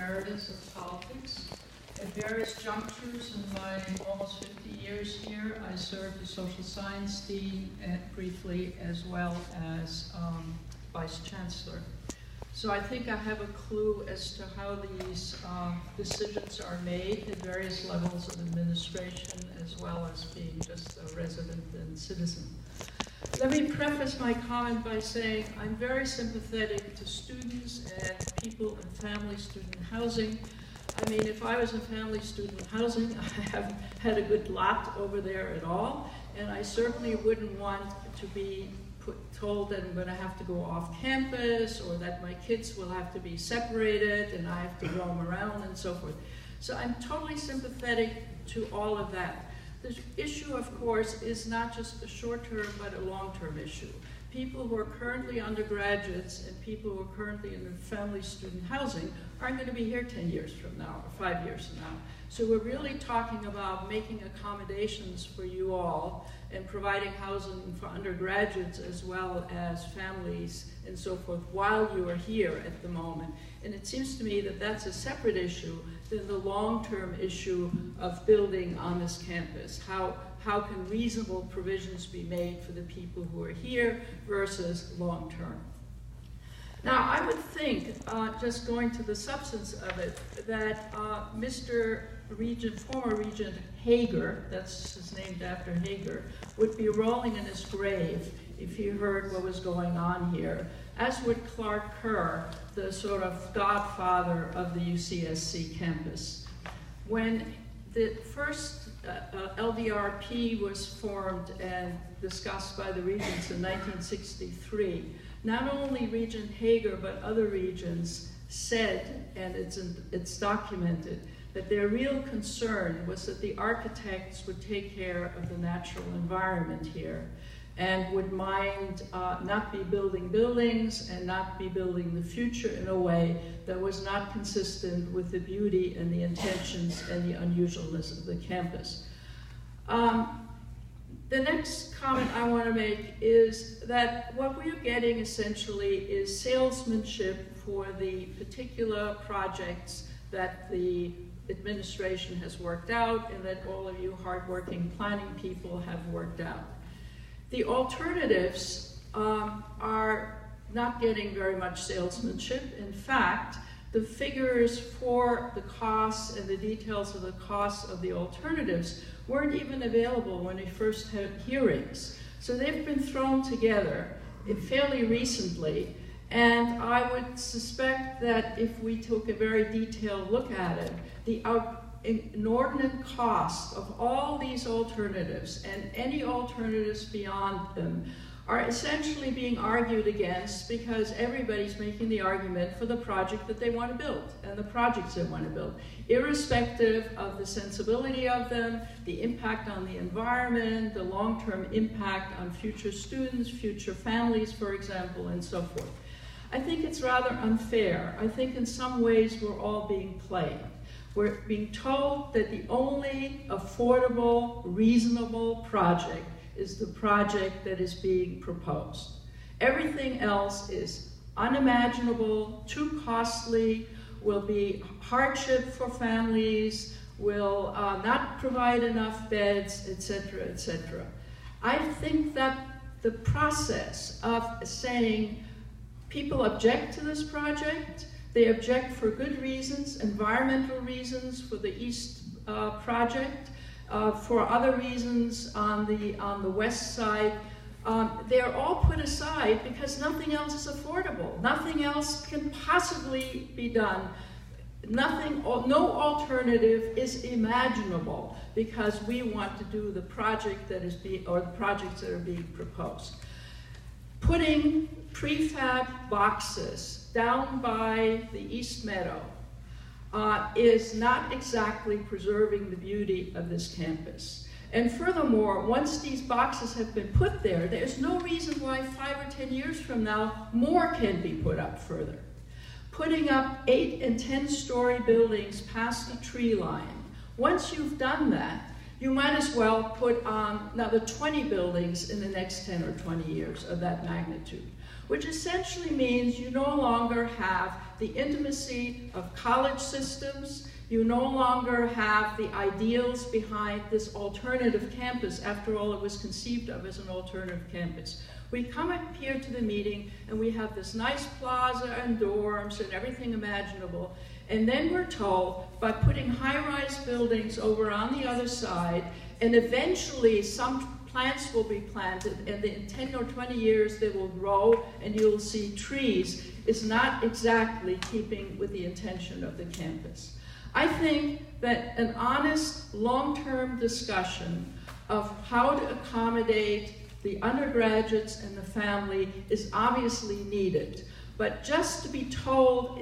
Emeritus of Politics. At various junctures in my almost 50 years here, I served as Social Science Dean and briefly as well as Vice Chancellor. So I think I have a clue as to how these decisions are made at various levels of administration, as well as being just a resident and citizen. Let me preface my comment by saying I'm very sympathetic to students and people in family student housing. I mean, if I was in family student housing, I haven't had a good lot over there at all, and I certainly wouldn't want to be told that I'm going to have to go off campus, or that my kids will have to be separated and I have to roam around and so forth. So I'm totally sympathetic to all of that. The issue, of course, is not just a short-term but a long-term issue. People who are currently undergraduates and people who are currently in the family student housing aren't going to be here 10 years from now or 5 years from now. So we're really talking about making accommodations for you all and providing housing for undergraduates as well as families and so forth while you are here at the moment. And it seems to me that that's a separate issue than the long-term issue of building on this campus. How can reasonable provisions be made for the people who are here versus long-term? Now, I would think, just going to the substance of it, that former Regent Hager, that's named after Hager, would be rolling in his grave if he heard what was going on here, as would Clark Kerr, the sort of godfather of the UCSC campus. When the first LDRP was formed and discussed by the regents in 1963, not only Regent Hager but other regents said, and it's documented, that their real concern was that the architects would take care of the natural environment here and would mind not be building buildings and not be building the future in a way that was not consistent with the beauty and the intentions and the unusualness of the campus. The next comment I want to make is that what we're getting essentially is salesmanship for the particular projects that the administration has worked out and that all of you hardworking planning people have worked out. The alternatives are not getting very much salesmanship. In fact, the figures for the costs and the details of the costs of the alternatives weren't even available when we first had hearings. So they've been thrown together fairly recently, and I would suspect that if we took a very detailed look at it, the inordinate cost of all these alternatives and any alternatives beyond them are essentially being argued against because everybody's making the argument for the project that they want to build and the projects they want to build, irrespective of the sensibility of them, the impact on the environment, the long-term impact on future students, future families, for example, and so forth. I think it's rather unfair. I think in some ways we're all being played. We're being told that the only affordable, reasonable project is the project that is being proposed. Everything else is unimaginable, too costly, will be hardship for families, will not provide enough beds, etc., etc. I think that the process of saying people object to this project, they object for good reasons, environmental reasons for the East project, for other reasons on the West side. They're all put aside because nothing else is affordable. Nothing else can possibly be done. No alternative is imaginable because we want to do the project that is or the projects that are being proposed. Putting prefab boxes down by the East Meadow is not exactly preserving the beauty of this campus. And furthermore, once these boxes have been put there, there's no reason why 5 or 10 years from now, more can be put up further. Putting up 8 and 10-story buildings past the tree line, once you've done that, you might as well put on another 20 buildings in the next 10 or 20 years of that magnitude. which essentially means you no longer have the intimacy of college systems. You no longer have the ideals behind this alternative campus. After all, it was conceived of as an alternative campus. We come up here to the meeting and we have this nice plaza and dorms and everything imaginable. And then we're told by putting high-rise buildings over on the other side, and eventually some plants will be planted, and in 10 or 20 years they will grow and you'll see trees, is not exactly keeping with the intention of the campus. I think that an honest, long-term discussion of how to accommodate the undergraduates and the family is obviously needed. But just to be told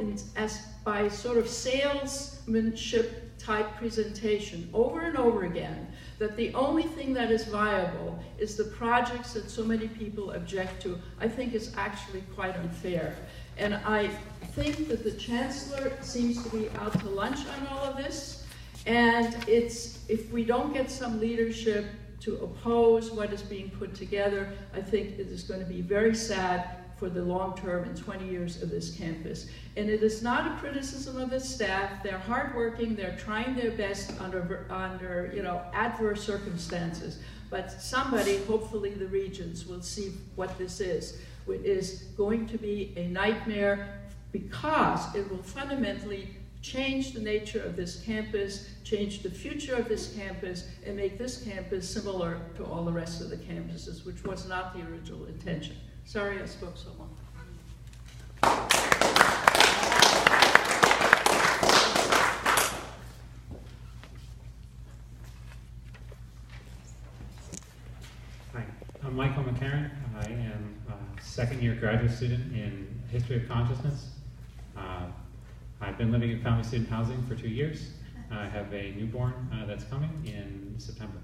by sort of salesmanship type presentation over and over again that the only thing that is viable is the projects that so many people object to, I think is actually quite unfair. And I think that the chancellor seems to be out to lunch on all of this. And if we don't get some leadership to oppose what is being put together, I think it is going to be very sad for the long term in 20 years of this campus. And it is not a criticism of the staff. They're hardworking, they're trying their best under adverse circumstances. But somebody, hopefully the regents, will see what this is. It is going to be a nightmare because it will fundamentally change the nature of this campus, change the future of this campus, and make this campus similar to all the rest of the campuses, which was not the original intention. Sorry I spoke so long. Hi, I'm Michael McCarran. I am a second-year graduate student in History of Consciousness. I've been living in family student housing for 2 years. I have a newborn that's coming in September.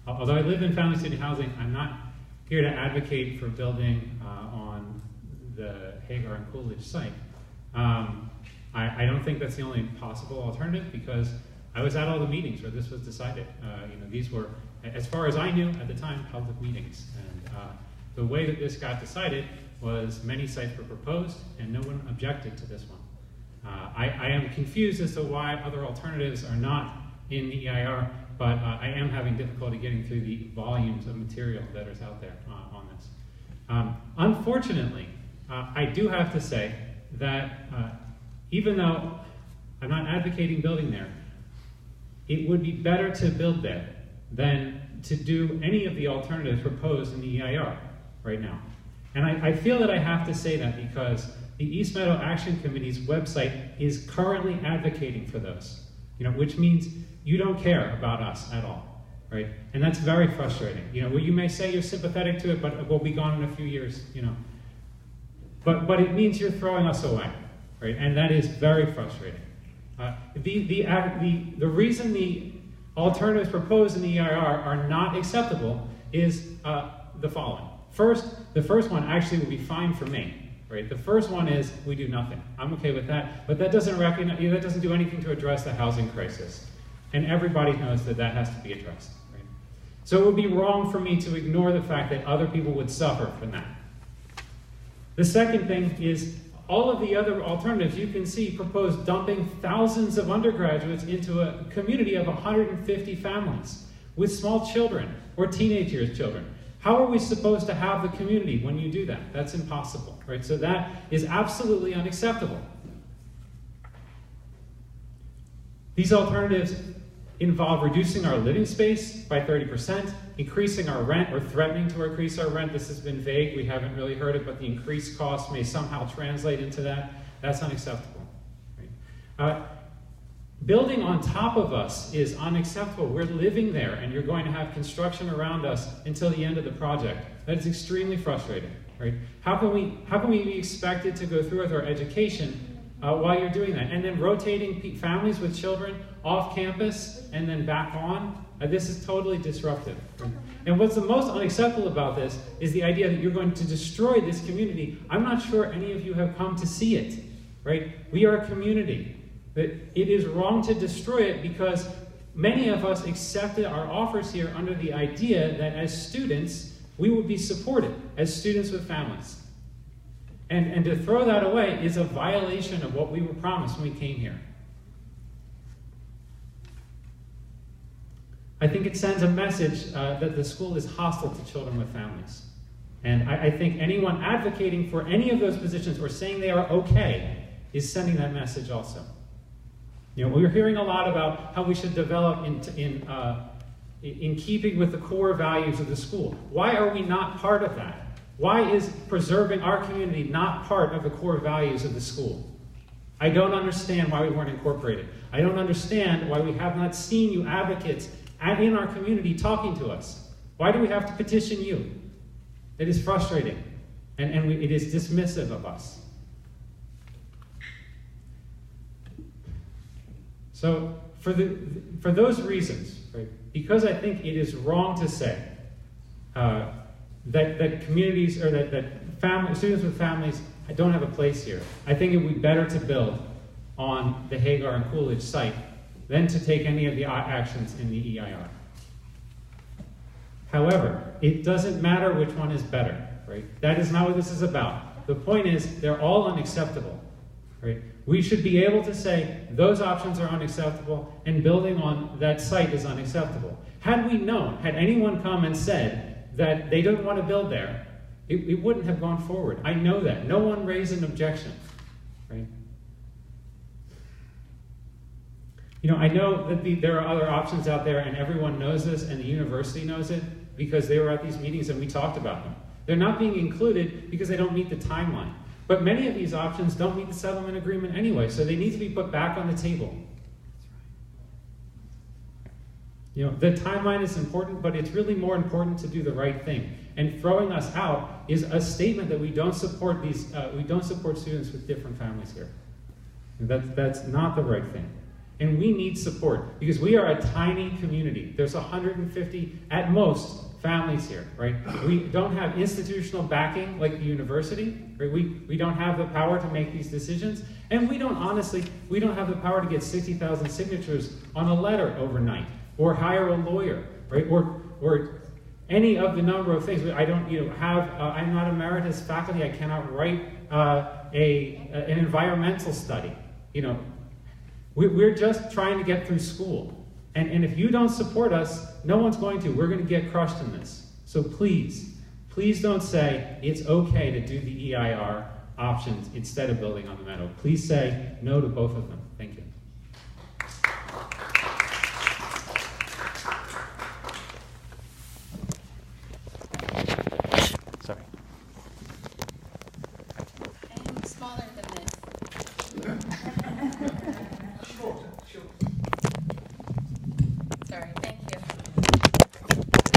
Although I live in family student housing, I'm not here to advocate for building on the Hagar and Coolidge site. I don't think that's the only possible alternative because I was at all the meetings where this was decided. These were, as far as I knew at the time, public meetings. And the way that this got decided was many sites were proposed and no one objected to this one. I am confused as to why other alternatives are not in the EIR, but I am having difficulty getting through the volumes of material that is out there on this. Unfortunately, I do have to say that even though I'm not advocating building there, it would be better to build there than to do any of the alternatives proposed in the EIR right now. And I feel that I have to say that because the East Meadow Action Committee's website is currently advocating for those, which means you don't care about us at all, right? And that's very frustrating. Well, you may say you're sympathetic to it, but it will be gone in a few years, But it means you're throwing us away, right? And that is very frustrating. The reason the alternatives proposed in the EIR are not acceptable is the following. The first one actually would be fine for me. Right? The first one is we do nothing. I'm okay with that, but that doesn't do anything to address the housing crisis. And everybody knows that that has to be addressed. Right? So it would be wrong for me to ignore the fact that other people would suffer from that. The second thing is all of the other alternatives you can see propose dumping thousands of undergraduates into a community of 150 families with small children or teenage years children. How are we supposed to have the community when you do that? That's impossible, right? So that is absolutely unacceptable. These alternatives involve reducing our living space by 30%, increasing our rent or threatening to increase our rent. This has been vague. We haven't really heard it, but the increased cost may somehow translate into that. That's unacceptable. Right? Building on top of us is unacceptable. We're living there, and you're going to have construction around us until the end of the project. That is extremely frustrating, right? How can we be expected to go through with our education while you're doing that? And then rotating families with children off campus and then back on? This is totally disruptive. Right? And what's the most unacceptable about this is the idea that you're going to destroy this community. I'm not sure any of you have come to see it, right? We are a community. That it is wrong to destroy it because many of us accepted our offers here under the idea that as students, we would be supported as students with families. And to throw that away is a violation of what we were promised when we came here. I think it sends a message that the school is hostile to children with families. And I think anyone advocating for any of those positions or saying they are okay is sending that message also. You know, we're hearing a lot about how we should develop in keeping with the core values of the school. Why are we not part of that? Why is preserving our community not part of the core values of the school? I don't understand why we weren't incorporated. I don't understand why we have not seen you advocates in our community talking to us. Why do we have to petition you? It is frustrating, and it is dismissive of us. So for those reasons, right, because I think it is wrong to say that communities or that students with families don't have a place here, I think it would be better to build on the Hagar and Coolidge site than to take any of the actions in the EIR. However, it doesn't matter which one is better, right? That is not what this is about. The point is, they're all unacceptable, right? We should be able to say those options are unacceptable and building on that site is unacceptable. Had we known, had anyone come and said that they don't want to build there, it wouldn't have gone forward. I know that. No one raised an objection, right? You know, I know that there are other options out there and everyone knows this and the university knows it because they were at these meetings and we talked about them. They're not being included because they don't meet the timeline. But many of these options don't meet the settlement agreement anyway, so they need to be put back on the table. You know, the timeline is important, but it's really more important to do the right thing. And throwing us out is a statement that we don't support students with different families here. That's not the right thing. And we need support because we are a tiny community. There's 150 at most families here, right? We don't have institutional backing like the university, right? We don't have the power to make these decisions. And we don't have the power to get 60,000 signatures on a letter overnight or hire a lawyer, right? Or any of the number of things. I don't, I'm not emeritus faculty. I cannot write an environmental study, We're just trying to get through school. And if you don't support us, no one's going to. We're going to get crushed in this. So please don't say it's okay to do the EIR options instead of building on the meadow. Please say no to both of them. Thank you. Sorry. I'm smaller than this. Sorry, thank you.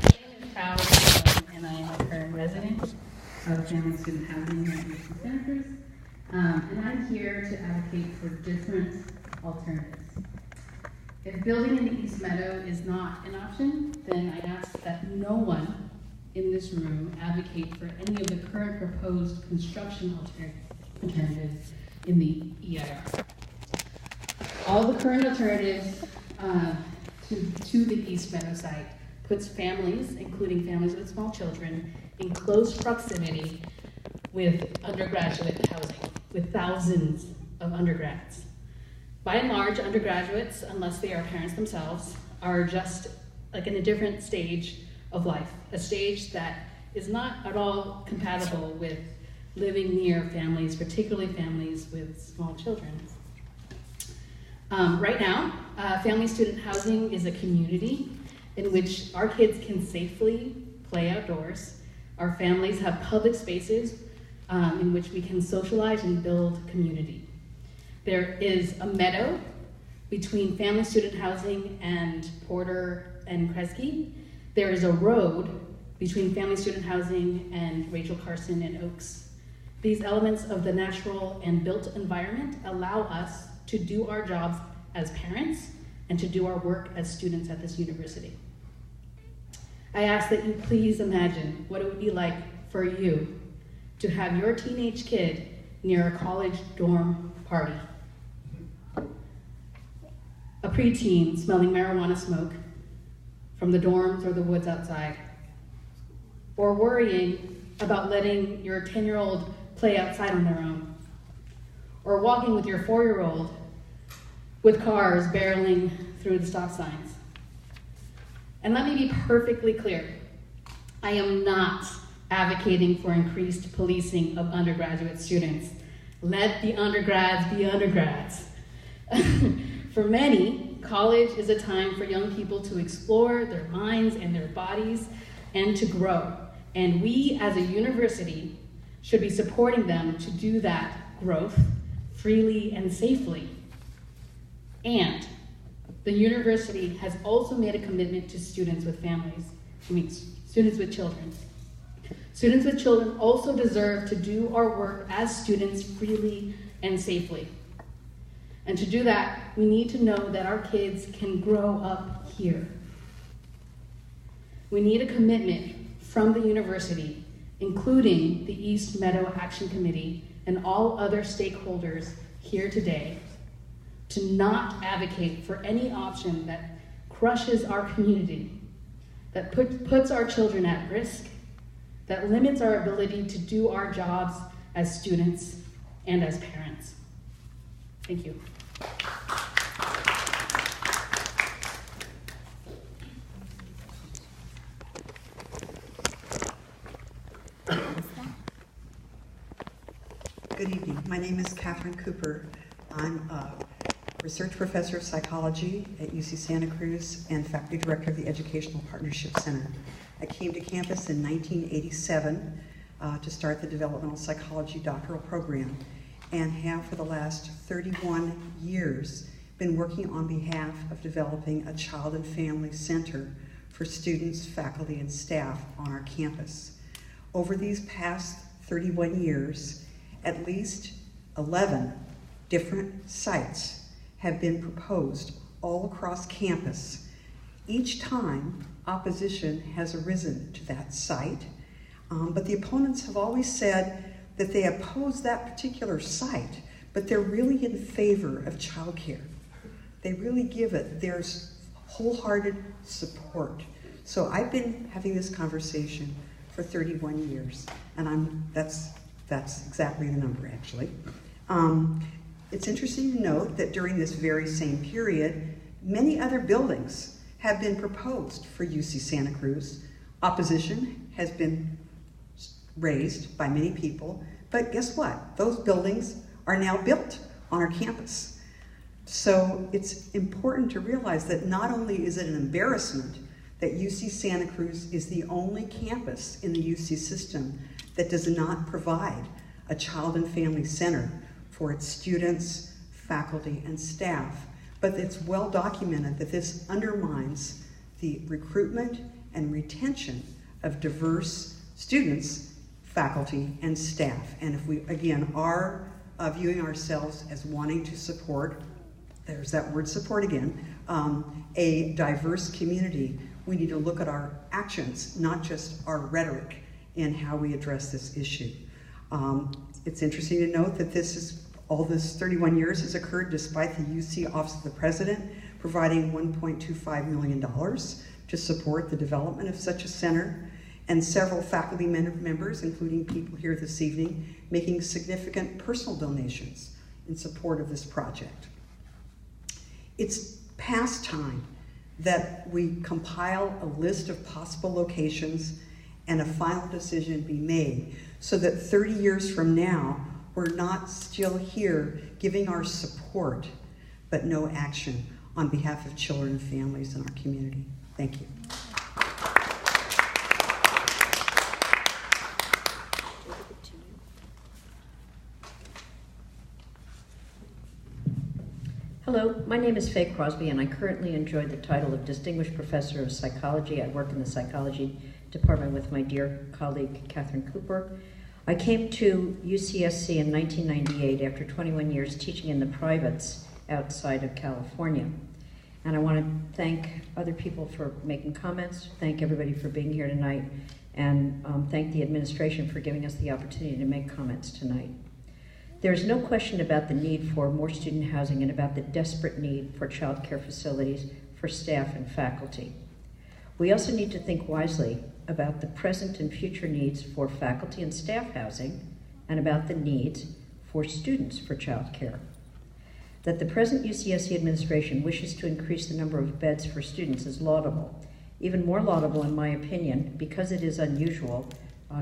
My name is Cal, and I am a current resident of Family Student Housing at UC Santa Cruz. And I'm here to advocate for different alternatives. If building in the East Meadow is not an option, then I ask that no one in this room advocate for any of the current proposed construction alternatives in the EIR. All the current alternatives to the East Meadow site puts families, including families with small children, in close proximity with undergraduate housing, with thousands of undergrads. By and large, undergraduates, unless they are parents themselves, are just like in a different stage of life, a stage that is not at all compatible with living near families, particularly families with small children. Right now, Family Student Housing is a community in which our kids can safely play outdoors. Our families have public spaces in which we can socialize and build community. There is a meadow between Family Student Housing and Porter and Kresge. There is a road between Family Student Housing and Rachel Carson and Oaks. These elements of the natural and built environment allow us to do our jobs as parents and to do our work as students at this university. I ask that you please imagine what it would be like for you to have your teenage kid near a college dorm party. A preteen smelling marijuana smoke from the dorms or the woods outside, or worrying about letting your 10-year-old play outside on their own, or walking with your 4-year-old with cars barreling through the stop signs. And let me be perfectly clear. I am not advocating for increased policing of undergraduate students. Let the undergrads be undergrads. For many, college is a time for young people to explore their minds and their bodies and to grow. And we as a university should be supporting them to do that growth freely and safely. And the university has also made a commitment to students with families, students with children. Students with children also deserve to do our work as students freely and safely. And to do that, we need to know that our kids can grow up here. We need a commitment from the university, including the East Meadow Action Committee and all other stakeholders here today, to not advocate for any option that crushes our community, that puts our children at risk, that limits our ability to do our jobs as students and as parents. Thank you. Good evening. My name is Catherine Cooper. I'm a research professor of psychology at UC Santa Cruz and faculty director of the Educational Partnership Center. I came to campus in 1987 to start the developmental psychology doctoral program and have for the last 31 years been working on behalf of developing a child and family center for students, faculty, and staff on our campus. Over these past 31 years, at least 11 different sites have been proposed all across campus. Each time, opposition has arisen to that site, but the opponents have always said that they oppose that particular site, but they're really in favor of childcare. They really give it their wholehearted support. So I've been having this conversation for 31 years, and that's exactly the number, actually. It's interesting to note that during this very same period, many other buildings have been proposed for UC Santa Cruz. Opposition has been raised by many people, but guess what? Those buildings are now built on our campus. So it's important to realize that not only is it an embarrassment that UC Santa Cruz is the only campus in the UC system that does not provide a child and family center for its students, faculty, and staff, but it's well documented that this undermines the recruitment and retention of diverse students, faculty, and staff. And if we, again, are viewing ourselves as wanting to support, there's that word support again, a diverse community, we need to look at our actions, not just our rhetoric in how we address this issue. It's interesting to note that all this 31 years has occurred despite the UC Office of the President providing $1.25 million to support the development of such a center, and several faculty members, including people here this evening, making significant personal donations in support of this project. It's past time that we compile a list of possible locations and a final decision be made so that 30 years from now, we're not still here giving our support, but no action on behalf of children and families in our community. Thank you. Hello, my name is Faye Crosby, and I currently enjoy the title of Distinguished Professor of Psychology. I work in the psychology department with my dear colleague, Catherine Cooper. I came to UCSC in 1998 after 21 years teaching in the privates outside of California. And I want to thank other people for making comments, thank everybody for being here tonight, and thank the administration for giving us the opportunity to make comments tonight. There's no question about the need for more student housing and about the desperate need for child care facilities for staff and faculty. We also need to think wisely about the present and future needs for faculty and staff housing and about the needs for students for childcare. That the present UCSC administration wishes to increase the number of beds for students is laudable. Even more laudable, in my opinion, because it is unusual.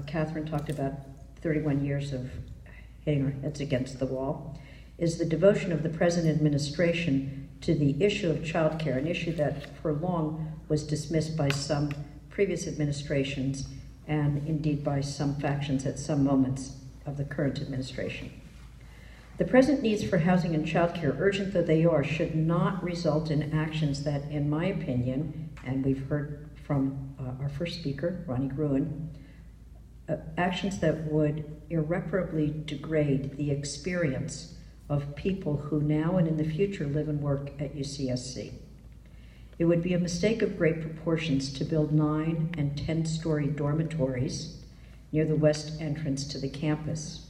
Catherine talked about 31 years of hitting our heads against the wall, is the devotion of the present administration to the issue of childcare, an issue that for long was dismissed by some previous administrations and indeed by some factions at some moments of the current administration. The present needs for housing and childcare, urgent though they are, should not result in actions that, in my opinion, and we've heard from our first speaker, Ronnie Gruen, actions that would irreparably degrade the experience of people who now and in the future live and work at UCSC. It would be a mistake of great proportions to build 9 and 10-story dormitories near the west entrance to the campus,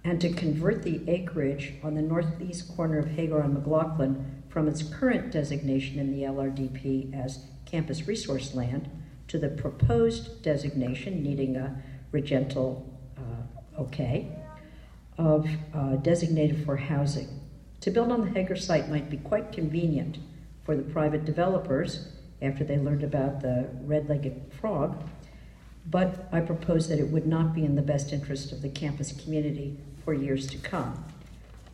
and to convert the acreage on the northeast corner of Hagar and McLaughlin from its current designation in the LRDP as campus resource land to the proposed designation, needing a regental okay, of designated for housing. To build on the Hagar site might be quite convenient for the private developers after they learned about the red-legged frog, but I propose that it would not be in the best interest of the campus community for years to come,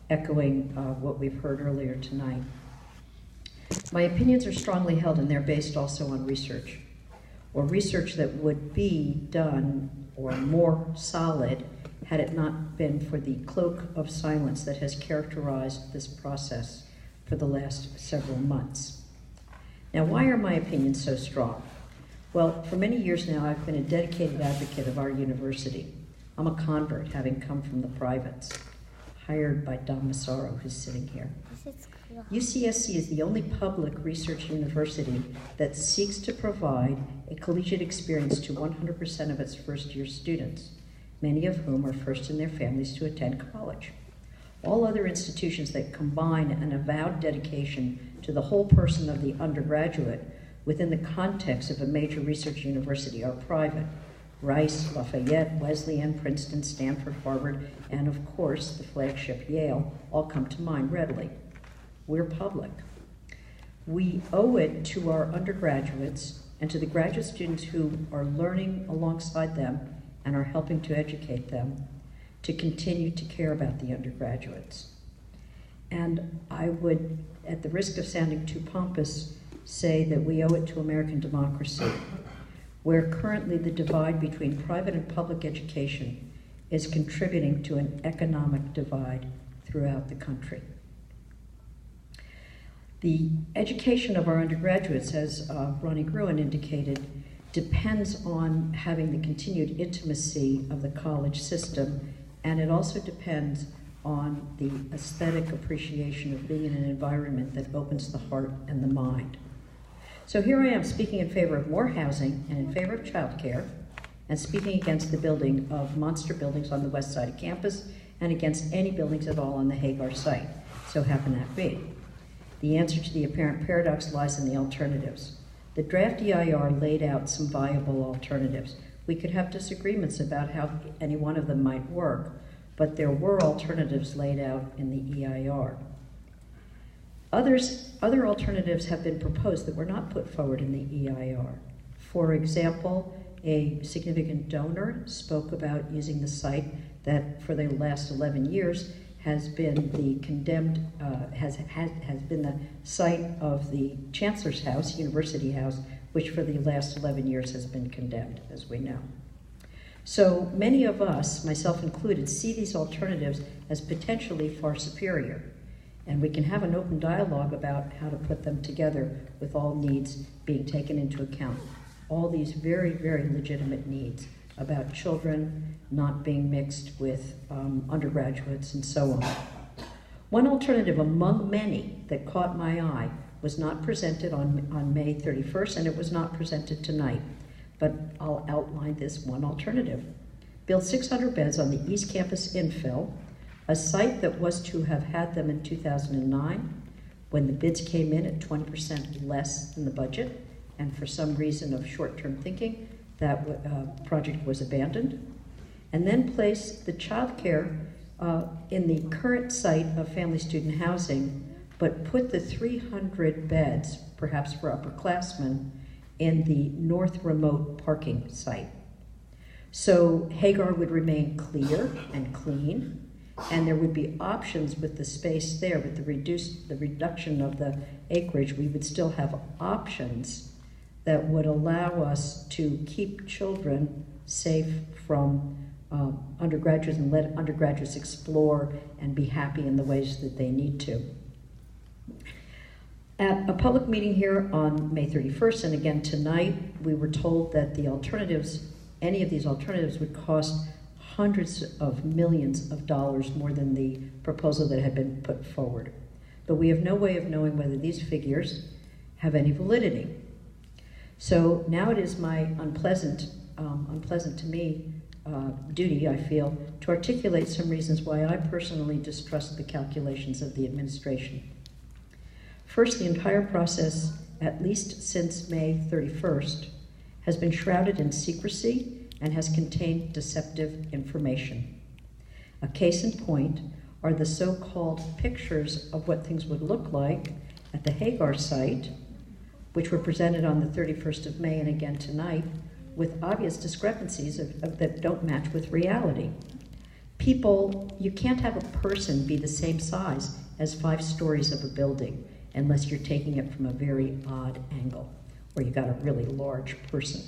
echoing what we've heard earlier tonight. My opinions are strongly held, and they're based also on research, or research that would be done or more solid had it not been for the cloak of silence that has characterized this process for the last several months. Now, why are my opinions so strong? Well, for many years now, I've been a dedicated advocate of our university. I'm a convert, having come from the privates, hired by Don Massaro, who's sitting here. UCSC is the only public research university that seeks to provide a collegiate experience to 100% of its first-year students, many of whom are first in their families to attend college. All other institutions that combine an avowed dedication to the whole person of the undergraduate within the context of a major research university are private. Rice, Lafayette, Wesleyan, Princeton, Stanford, Harvard, and of course the flagship Yale all come to mind readily. We're public. We owe it to our undergraduates and to the graduate students who are learning alongside them and are helping to educate them to continue to care about the undergraduates. And I would, at the risk of sounding too pompous, say that we owe it to American democracy, where currently the divide between private and public education is contributing to an economic divide throughout the country. The education of our undergraduates, as Ronnie Gruen indicated, depends on having the continued intimacy of the college system, and it also depends on the aesthetic appreciation of being in an environment that opens the heart and the mind. So here I am speaking in favor of more housing and in favor of childcare, and speaking against the building of monster buildings on the west side of campus and against any buildings at all on the Hagar site. So how can that be? The answer to the apparent paradox lies in the alternatives. The draft EIR laid out some viable alternatives. We could have disagreements about how any one of them might work, but there were alternatives laid out in the EIR. Other alternatives have been proposed that were not put forward in the EIR. For example, a significant donor spoke about using the site that for the last 11 years has been the condemned, has been the site of the Chancellor's House, University House, which for the last 11 years has been condemned, as we know. So many of us, myself included, see these alternatives as potentially far superior. And we can have an open dialogue about how to put them together with all needs being taken into account. All these very, very legitimate needs about children not being mixed with undergraduates and so on. One alternative among many that caught my eye was not presented on May 31st, and it was not presented tonight, but I'll outline this one alternative. Build 600 beds on the East Campus infill, a site that was to have had them in 2009 when the bids came in at 20% less than the budget, and for some reason of short-term thinking, that project was abandoned. and then place the childcare in the current site of family student housing, but put the 300 beds, perhaps for upperclassmen, in the north remote parking site. So Hagar would remain clear and clean, and there would be options with the space there. With the reduction of the acreage, we would still have options that would allow us to keep children safe from undergraduates and let undergraduates explore and be happy in the ways that they need to. At a public meeting here on May 31st, and again tonight, we were told that the alternatives, any of these alternatives, would cost hundreds of millions of dollars more than the proposal that had been put forward. But we have no way of knowing whether these figures have any validity. So now it is my unpleasant to me, duty, I feel, to articulate some reasons why I personally distrust the calculations of the administration. First, the entire process, at least since May 31st, has been shrouded in secrecy and has contained deceptive information. A case in point are the so-called pictures of what things would look like at the Hagar site, which were presented on the 31st of May and again tonight, with obvious discrepancies that don't match with reality. You can't have a person be the same size as 5 stories of a building unless you're taking it from a very odd angle, or you got a really large person.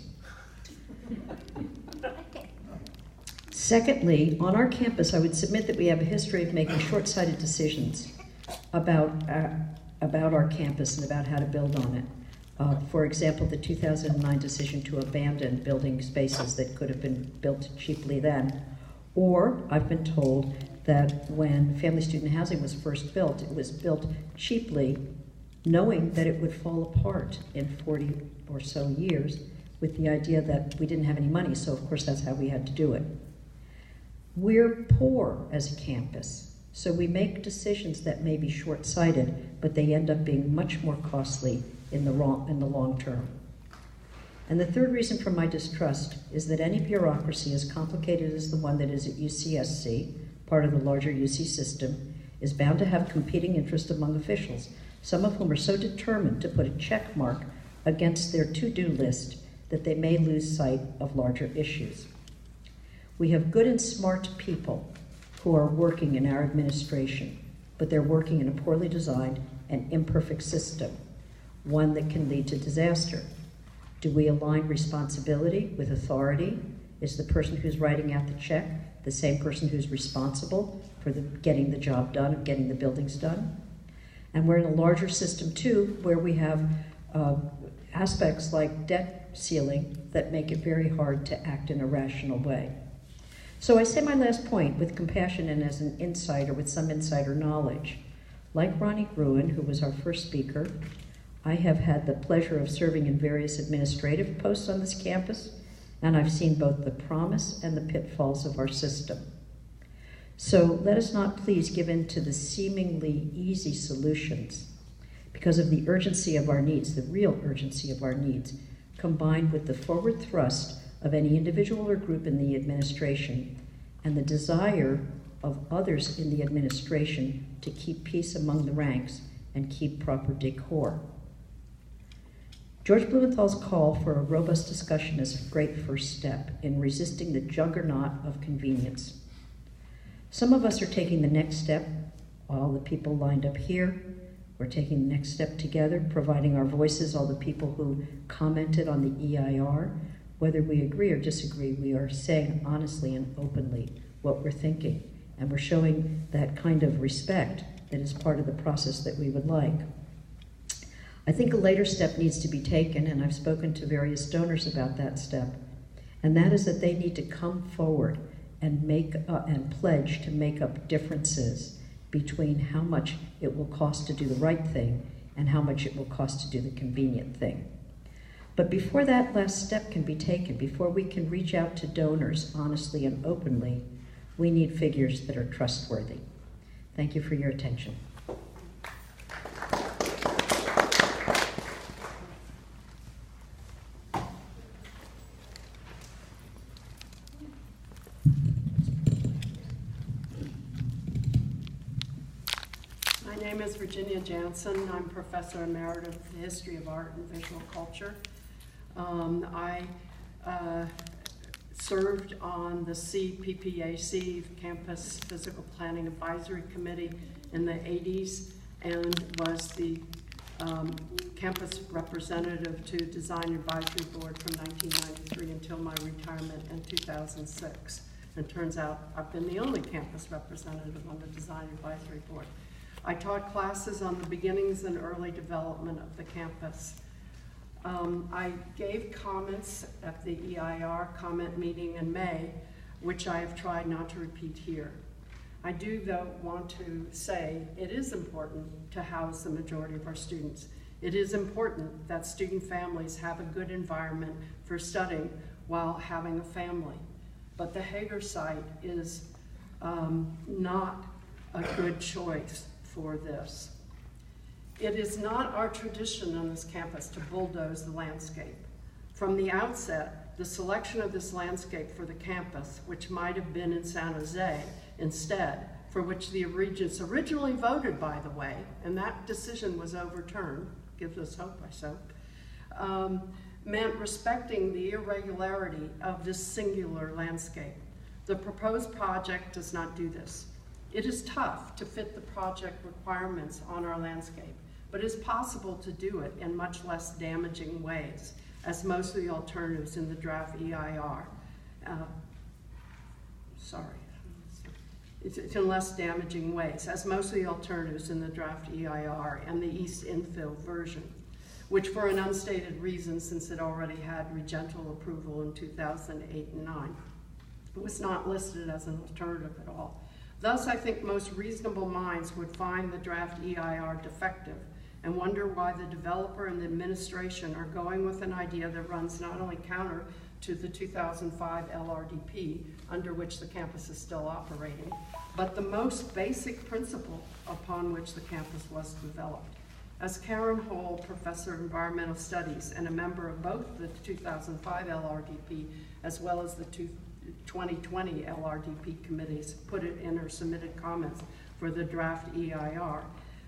Secondly, on our campus, I would submit that we have a history of making short-sighted decisions about our campus and about how to build on it. For example, the 2009 decision to abandon building spaces that could have been built cheaply then. Or I've been told that when family student housing was first built, it was built cheaply, knowing that it would fall apart in 40 or so years, with the idea that we didn't have any money, so of course that's how we had to do it. We're poor as a campus, so we make decisions that may be short-sighted, but they end up being much more costly in the long term. And the third reason for my distrust is that any bureaucracy as complicated as the one that is at UCSC, part of the larger UC system, is bound to have competing interests among officials, some of whom are so determined to put a check mark against their to-do list that they may lose sight of larger issues. We have good and smart people who are working in our administration, but they're working in a poorly designed and imperfect system, one that can lead to disaster. Do we align responsibility with authority? Is the person who's writing out the check the same person who's responsible for getting the job done, of getting the buildings done? And we're in a larger system too, where we have aspects like debt ceiling that make it very hard to act in a rational way. So I say my last point with compassion and as an insider with some insider knowledge. Like Ronnie Gruen, who was our first speaker, I have had the pleasure of serving in various administrative posts on this campus, and I've seen both the promise and the pitfalls of our system. So let us not please give in to the seemingly easy solutions because of the urgency of our needs, the real urgency of our needs, combined with the forward thrust of any individual or group in the administration and the desire of others in the administration to keep peace among the ranks and keep proper decor. George Blumenthal's call for a robust discussion is a great first step in resisting the juggernaut of convenience. Some of us are taking the next step, all the people lined up here. We're taking the next step together, providing our voices, all the people who commented on the EIR. Whether we agree or disagree, we are saying honestly and openly what we're thinking, and we're showing that kind of respect that is part of the process that we would like. I think a later step needs to be taken, and I've spoken to various donors about that step, and that is that they need to come forward and pledge to make up differences between how much it will cost to do the right thing and how much it will cost to do the convenient thing. But before that last step can be taken, before we can reach out to donors honestly and openly, we need figures that are trustworthy. Thank you for your attention. name is Virginia Jansen. I'm Professor Emerita of the History of Art and Visual Culture. I served on the CPPAC, Campus Physical Planning Advisory Committee, in the 80s and was the campus representative to Design Advisory Board from 1993 until my retirement in 2006. And it turns out I've been the only campus representative on the Design Advisory Board. I taught classes on the beginnings and early development of the campus. I gave comments at the EIR comment meeting in May, which I have tried not to repeat here. I do, though, want to say it is important to house the majority of our students. It is important that student families have a good environment for studying while having a family. But the Hager site is not a good choice for this. It is not our tradition on this campus to bulldoze the landscape. From the outset, the selection of this landscape for the campus, which might have been in San Jose instead, for which the Regents originally voted, by the way, and that decision was overturned, gives us hope, I so, meant respecting the irregularity of this singular landscape. The proposed project does not do this. It is tough to fit the project requirements on our landscape, but it is possible to do it in much less damaging ways, as most of the alternatives in the draft EIR. It's in less damaging ways, as most of the alternatives in the draft EIR and the East Infill version, which for an unstated reason, since it already had regental approval in 2008 and 9, was not listed as an alternative at all. Thus, I think most reasonable minds would find the draft EIR defective and wonder why the developer and the administration are going with an idea that runs not only counter to the 2005 LRDP, under which the campus is still operating, but the most basic principle upon which the campus was developed. As Karen Hall, Professor of Environmental Studies and a member of both the 2005 LRDP as well as the 2020 LRDP committees, put it in her submitted comments for the draft EIR,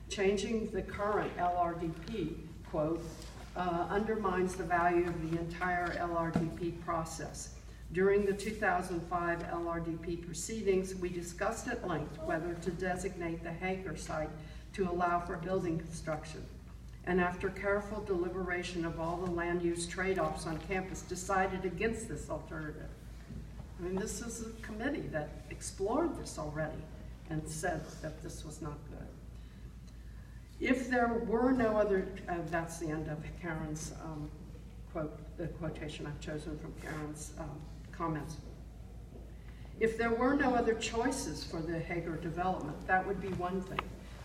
changing the current LRDP, quote, undermines the value of the entire LRDP process. During the 2005 LRDP proceedings, we discussed at length whether to designate the Hager site to allow for building construction. And after careful deliberation of all the land use trade-offs on campus, decided against this alternative. I mean, this is a committee that explored this already and said that this was not good. If there were no other, that's the end of Karen's quote, the quotation I've chosen from Karen's comments. If there were no other choices for the Hager development, that would be one thing.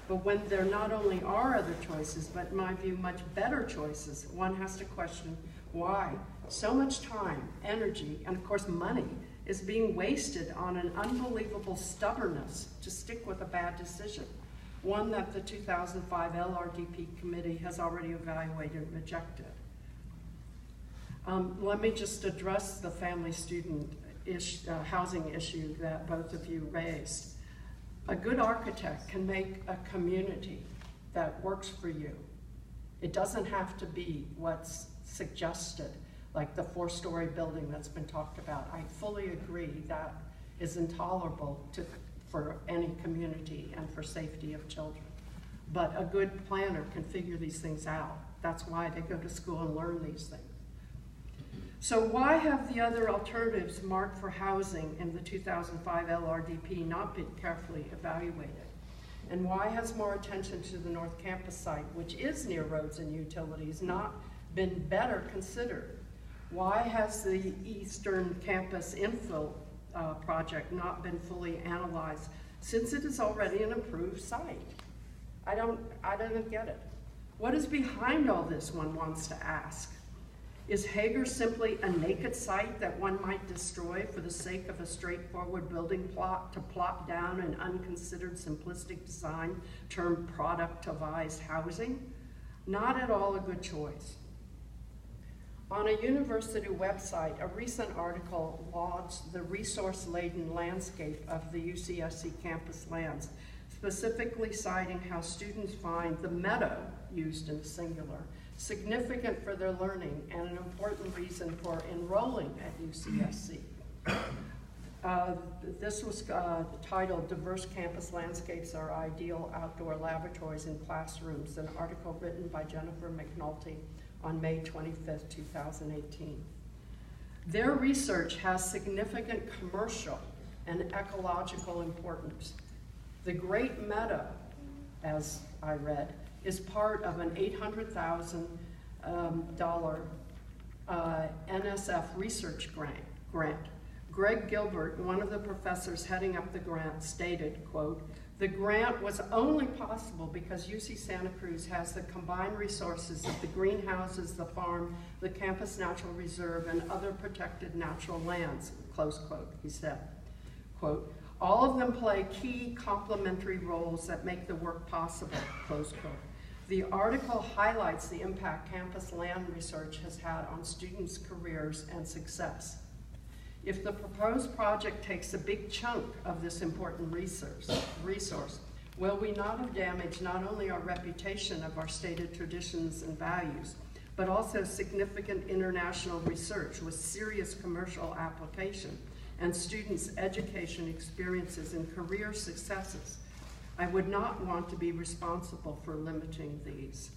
But when there not only are other choices, but in my view, much better choices, one has to question why so much time, energy, and of course money is being wasted on an unbelievable stubbornness to stick with a bad decision, one that the 2005 LRDP committee has already evaluated and rejected. Let me just address the family student housing issue that both of you raised. A good architect can make a community that works for you. It doesn't have to be what's suggested, like the 4-story building that's been talked about. I fully agree that is intolerable for any community and for safety of children. But a good planner can figure these things out. That's why they go to school and learn these things. So why have the other alternatives marked for housing in the 2005 LRDP not been carefully evaluated? And why has more attention to the North Campus site, which is near roads and utilities, not been better considered? Why has the Eastern Campus infill project not been fully analyzed, since it is already an approved site? I don't get it. What is behind all this, one wants to ask? Is Hager simply a naked site that one might destroy for the sake of a straightforward building plot to plop down an unconsidered simplistic design termed productivized housing? Not at all a good choice. On a university website, a recent article lauds the resource-laden landscape of the UCSC campus lands, specifically citing how students find the meadow, used in the singular, significant for their learning and an important reason for enrolling at UCSC. This was titled "Diverse Campus Landscapes Are Ideal Outdoor Laboratories in Classrooms," an article written by Jennifer McNulty on May 25th, 2018. Their research has significant commercial and ecological importance. The Great Meadow, as I read, is part of an $800,000 NSF research grant. Greg Gilbert, one of the professors heading up the grant, stated, quote, "The grant was only possible because UC Santa Cruz has the combined resources of the greenhouses, the farm, the campus natural reserve, and other protected natural lands," close quote, he said. Quote, "All of them play key complementary roles that make the work possible," close quote. The article highlights the impact campus land research has had on students' careers and success. If the proposed project takes a big chunk of this important resource, will we not have damaged not only our reputation of our stated traditions and values, but also significant international research with serious commercial application and students' education experiences and career successes? I would not want to be responsible for limiting these.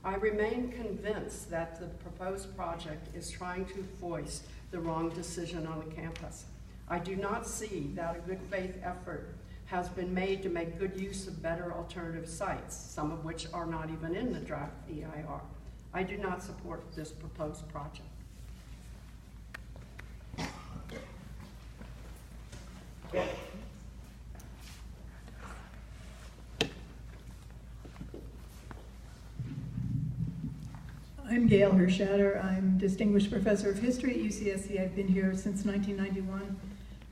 I remain convinced that the proposed project is trying to foist the wrong decision on the campus. I do not see that a good faith effort has been made to make good use of better alternative sites, some of which are not even in the draft EIR. I do not support this proposed project. I'm Gail Hirschadder. I'm Distinguished Professor of History at UCSC. I've been here since 1991.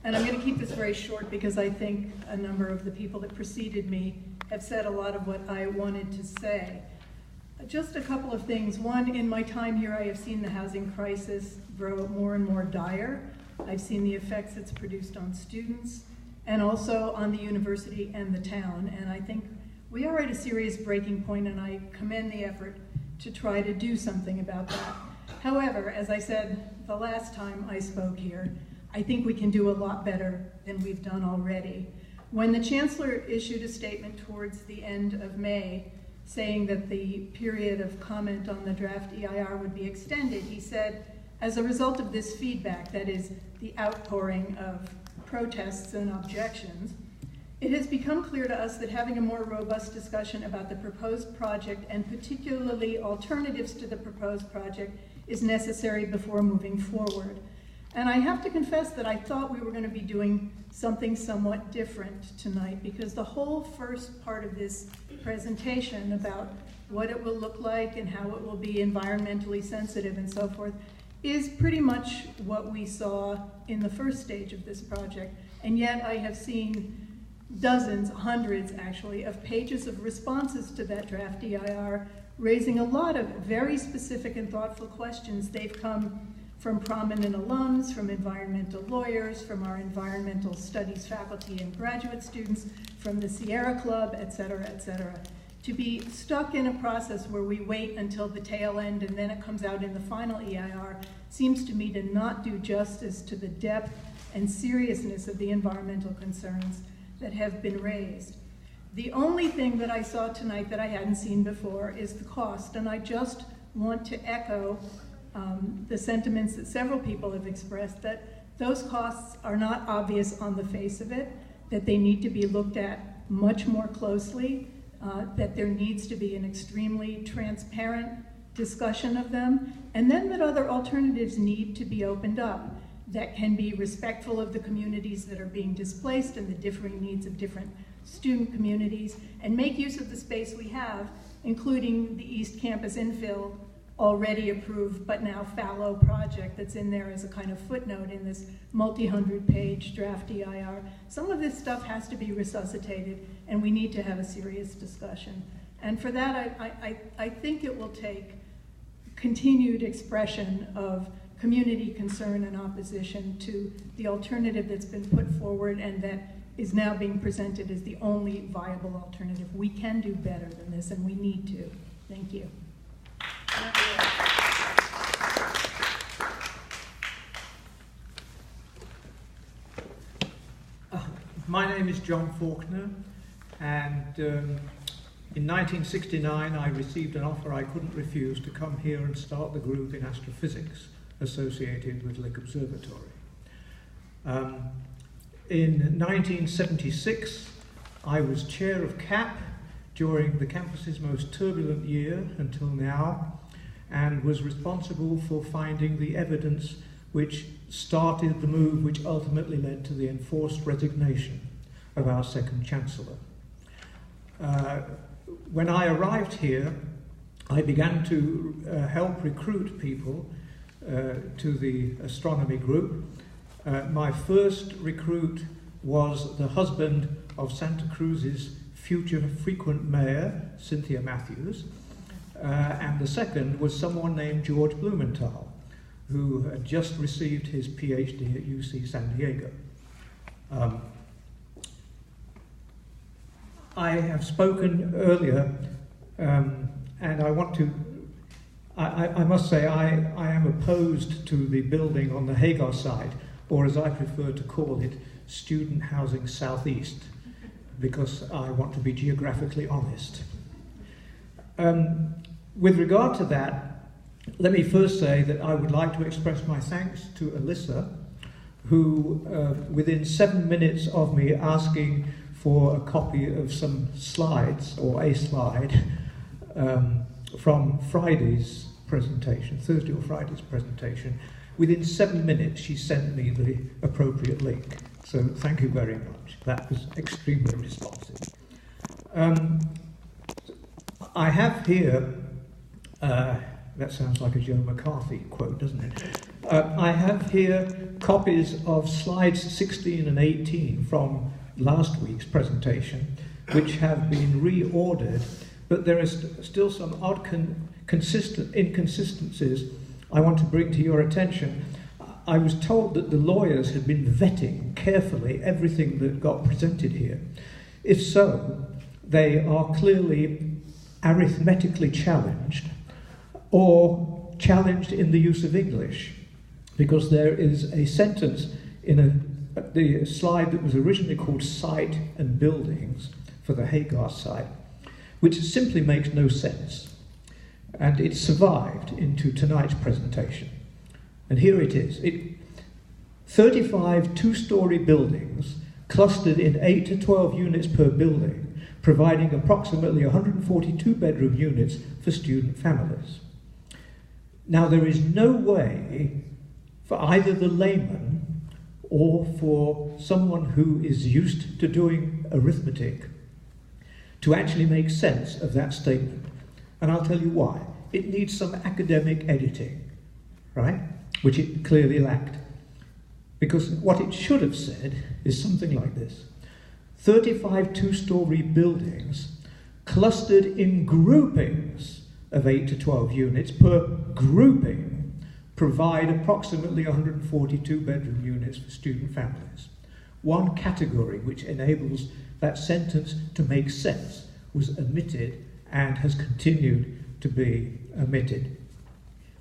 And I'm going to keep this very short because I think a number of the people that preceded me have said a lot of what I wanted to say. Just a couple of things. One, in my time here, I have seen the housing crisis grow more and more dire. I've seen the effects it's produced on students and also on the university and the town. And I think we are at a serious breaking point, and I commend the effort to try to do something about that. However, as I said the last time I spoke here, I think we can do a lot better than we've done already. When the Chancellor issued a statement towards the end of May saying that the period of comment on the draft EIR would be extended, he said, as a result of this feedback, that is, the outpouring of protests and objections, it has become clear to us that having a more robust discussion about the proposed project, and particularly alternatives to the proposed project, is necessary before moving forward. And I have to confess that I thought we were going to be doing something somewhat different tonight, because the whole first part of this presentation about what it will look like and how it will be environmentally sensitive and so forth is pretty much what we saw in the first stage of this project. And yet I have seen dozens, hundreds actually, of pages of responses to that draft EIR, raising a lot of very specific and thoughtful questions. They've come from prominent alums, from environmental lawyers, from our environmental studies faculty and graduate students, from the Sierra Club, et cetera, et cetera. To be stuck in a process where we wait until the tail end and then it comes out in the final EIR seems to me to not do justice to the depth and seriousness of the environmental concerns that have been raised. The only thing that I saw tonight that I hadn't seen before is the cost, and I just want to echo the sentiments that several people have expressed, that those costs are not obvious on the face of it, that they need to be looked at much more closely, that there needs to be an extremely transparent discussion of them, and then that other alternatives need to be opened up that can be respectful of the communities that are being displaced and the differing needs of different student communities, and make use of the space we have, including the East Campus infill, already approved but now fallow project that's in there as a kind of footnote in this multi-hundred-page draft EIR. Some of this stuff has to be resuscitated, and we need to have a serious discussion. And for that, I think it will take continued expression of community concern and opposition to the alternative that's been put forward, and that is now being presented as the only viable alternative. We can do better than this, and we need to. Thank you. My name is John Faulkner, and in 1969 I received an offer I couldn't refuse to come here and start the group in astrophysics associated with Lick Observatory. In 1976 I was chair of CAP during the campus's most turbulent year until now, and was responsible for finding the evidence which started the move which ultimately led to the enforced resignation of our second Chancellor. When I arrived here, I began to help recruit people to the astronomy group. My first recruit was the husband of Santa Cruz's future frequent mayor, Cynthia Matthews, and the second was someone named George Blumenthal, who had just received his PhD at UC San Diego. I have spoken earlier, and I want to, I must say I am opposed to the building on the Hagar site, or as I prefer to call it, Student Housing Southeast, because I want to be geographically honest. With regard to that, let me first say that I would like to express my thanks to Alyssa, who within 7 minutes of me asking for a copy of some slides, or a slide, from Friday's presentation, Thursday or Friday's presentation, within 7 minutes she sent me the appropriate link. So thank you very much. That was extremely responsive. I have here, that sounds like a Joe McCarthy quote, doesn't it? I have here copies of slides 16 and 18 from last week's presentation, which have been reordered, but there is still some odd inconsistencies I want to bring to your attention. I was told that the lawyers had been vetting carefully everything that got presented here. If so, they are clearly arithmetically challenged, or challenged in the use of English, because there is a sentence in the slide that was originally called Site and Buildings for the Hagar site, which simply makes no sense. And it survived into tonight's presentation. And here it is. 35 two-story buildings clustered in 8 to 12 units per building, providing approximately 142 bedroom units for student families. Now, there is no way for either the layman or for someone who is used to doing arithmetic to actually make sense of that statement. And I'll tell you why. It needs some academic editing, right? Which it clearly lacked. Because what it should have said is something like this: 35 two-story buildings clustered in groupings of 8 to 12 units per grouping provide approximately 142 bedroom units for student families. One category which enables that sentence to make sense was omitted and has continued to be omitted,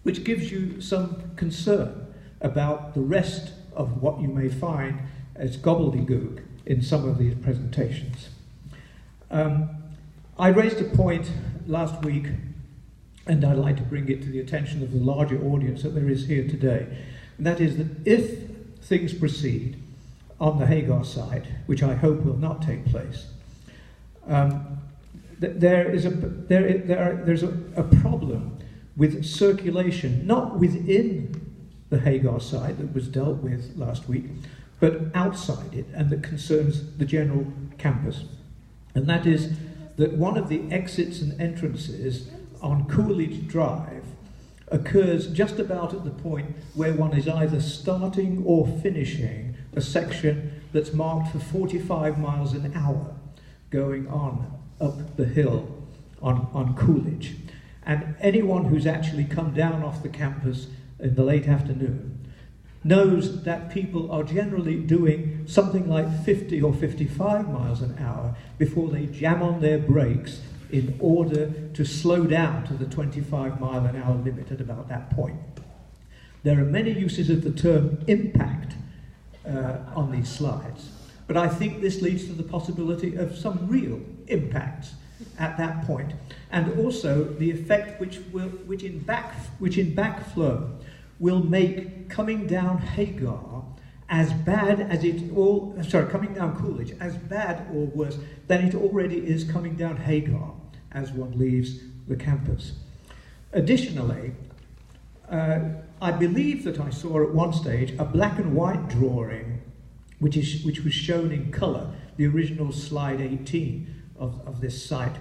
which gives you some concern about the rest of what you may find as gobbledygook in some of these presentations. I raised a point last week, and I'd like to bring it to the attention of the larger audience that there is here today. And that is that if things proceed on the Hagar site, which I hope will not take place, there's a problem with circulation, not within the Hagar site that was dealt with last week, but outside it, and that concerns the general campus. And that is that one of the exits and entrances on Coolidge Drive occurs just about at the point where one is either starting or finishing a section that's marked for 45 miles an hour going on up the hill on Coolidge. And anyone who's actually come down off the campus in the late afternoon knows that people are generally doing something like 50 or 55 miles an hour before they jam on their brakes in order to slow down to the 25-mile-an-hour limit at about that point. There are many uses of the term impact on these slides, but I think this leads to the possibility of some real impacts at that point, and also the effect which in backflow will make coming down Hagar as bad as coming down Coolidge as bad or worse than it already is coming down Hagar as one leaves the campus. Additionally, I believe that I saw at one stage a black and white drawing which was shown in colour, the original slide 18 of this site,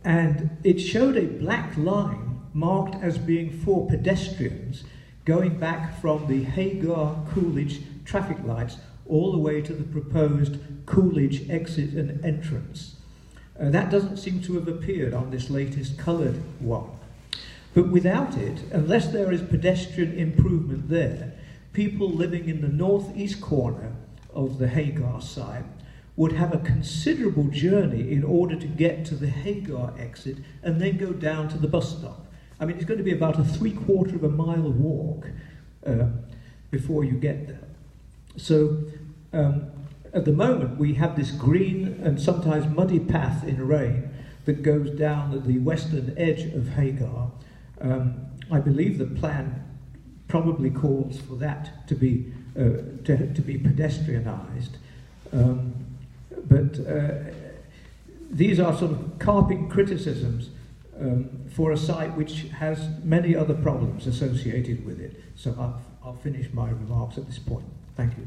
and it showed a black line marked as being for pedestrians going back from the Hagar-Coolidge traffic lights all the way to the proposed Coolidge exit and entrance. That doesn't seem to have appeared on this latest coloured one. But without it, unless there is pedestrian improvement there, people living in the northeast corner of the Hagar site would have a considerable journey in order to get to the Hagar exit and then go down to the bus stop. I mean, it's going to be about a 3/4 of a mile walk before you get there. So at the moment, we have this green and sometimes muddy path in rain that goes down at the western edge of Hagar. I believe the plan probably calls for that to be pedestrianised. But these are sort of carping criticisms for a site which has many other problems associated with it. So I'll finish my remarks at this point. Thank you.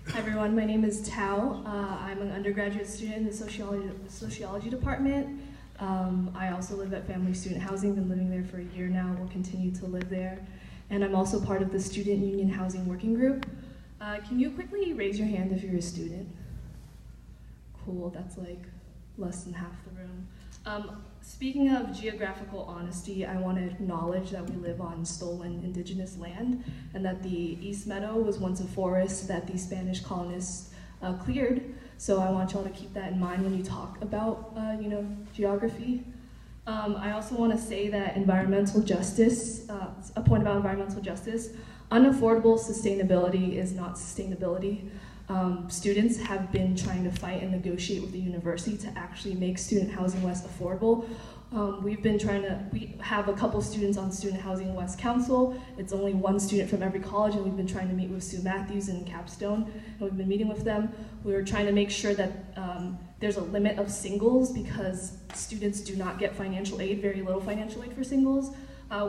Hi everyone, my name is Tao. I'm an undergraduate student in the sociology department. I also live at Family Student Housing, been living there for a year now, will continue to live there. And I'm also part of the Student Union Housing Working Group. Can you quickly raise your hand if you're a student? Cool, that's like less than half the room. Speaking of geographical honesty, I want to acknowledge that we live on stolen indigenous land and that the East Meadow was once a forest that the Spanish colonists cleared. So I want y'all to keep that in mind when you talk about, geography. I also want to say that environmental justice, a point about environmental justice, unaffordable sustainability is not sustainability. Students have been trying to fight and negotiate with the university to actually make Student Housing West affordable. We have a couple students on Student Housing West Council. It's only one student from every college, and we've been trying to meet with Sue Matthews and Capstone, and we've been meeting with them. We're trying to make sure that there's a limit of singles because students do not get financial aid, very little financial aid for singles.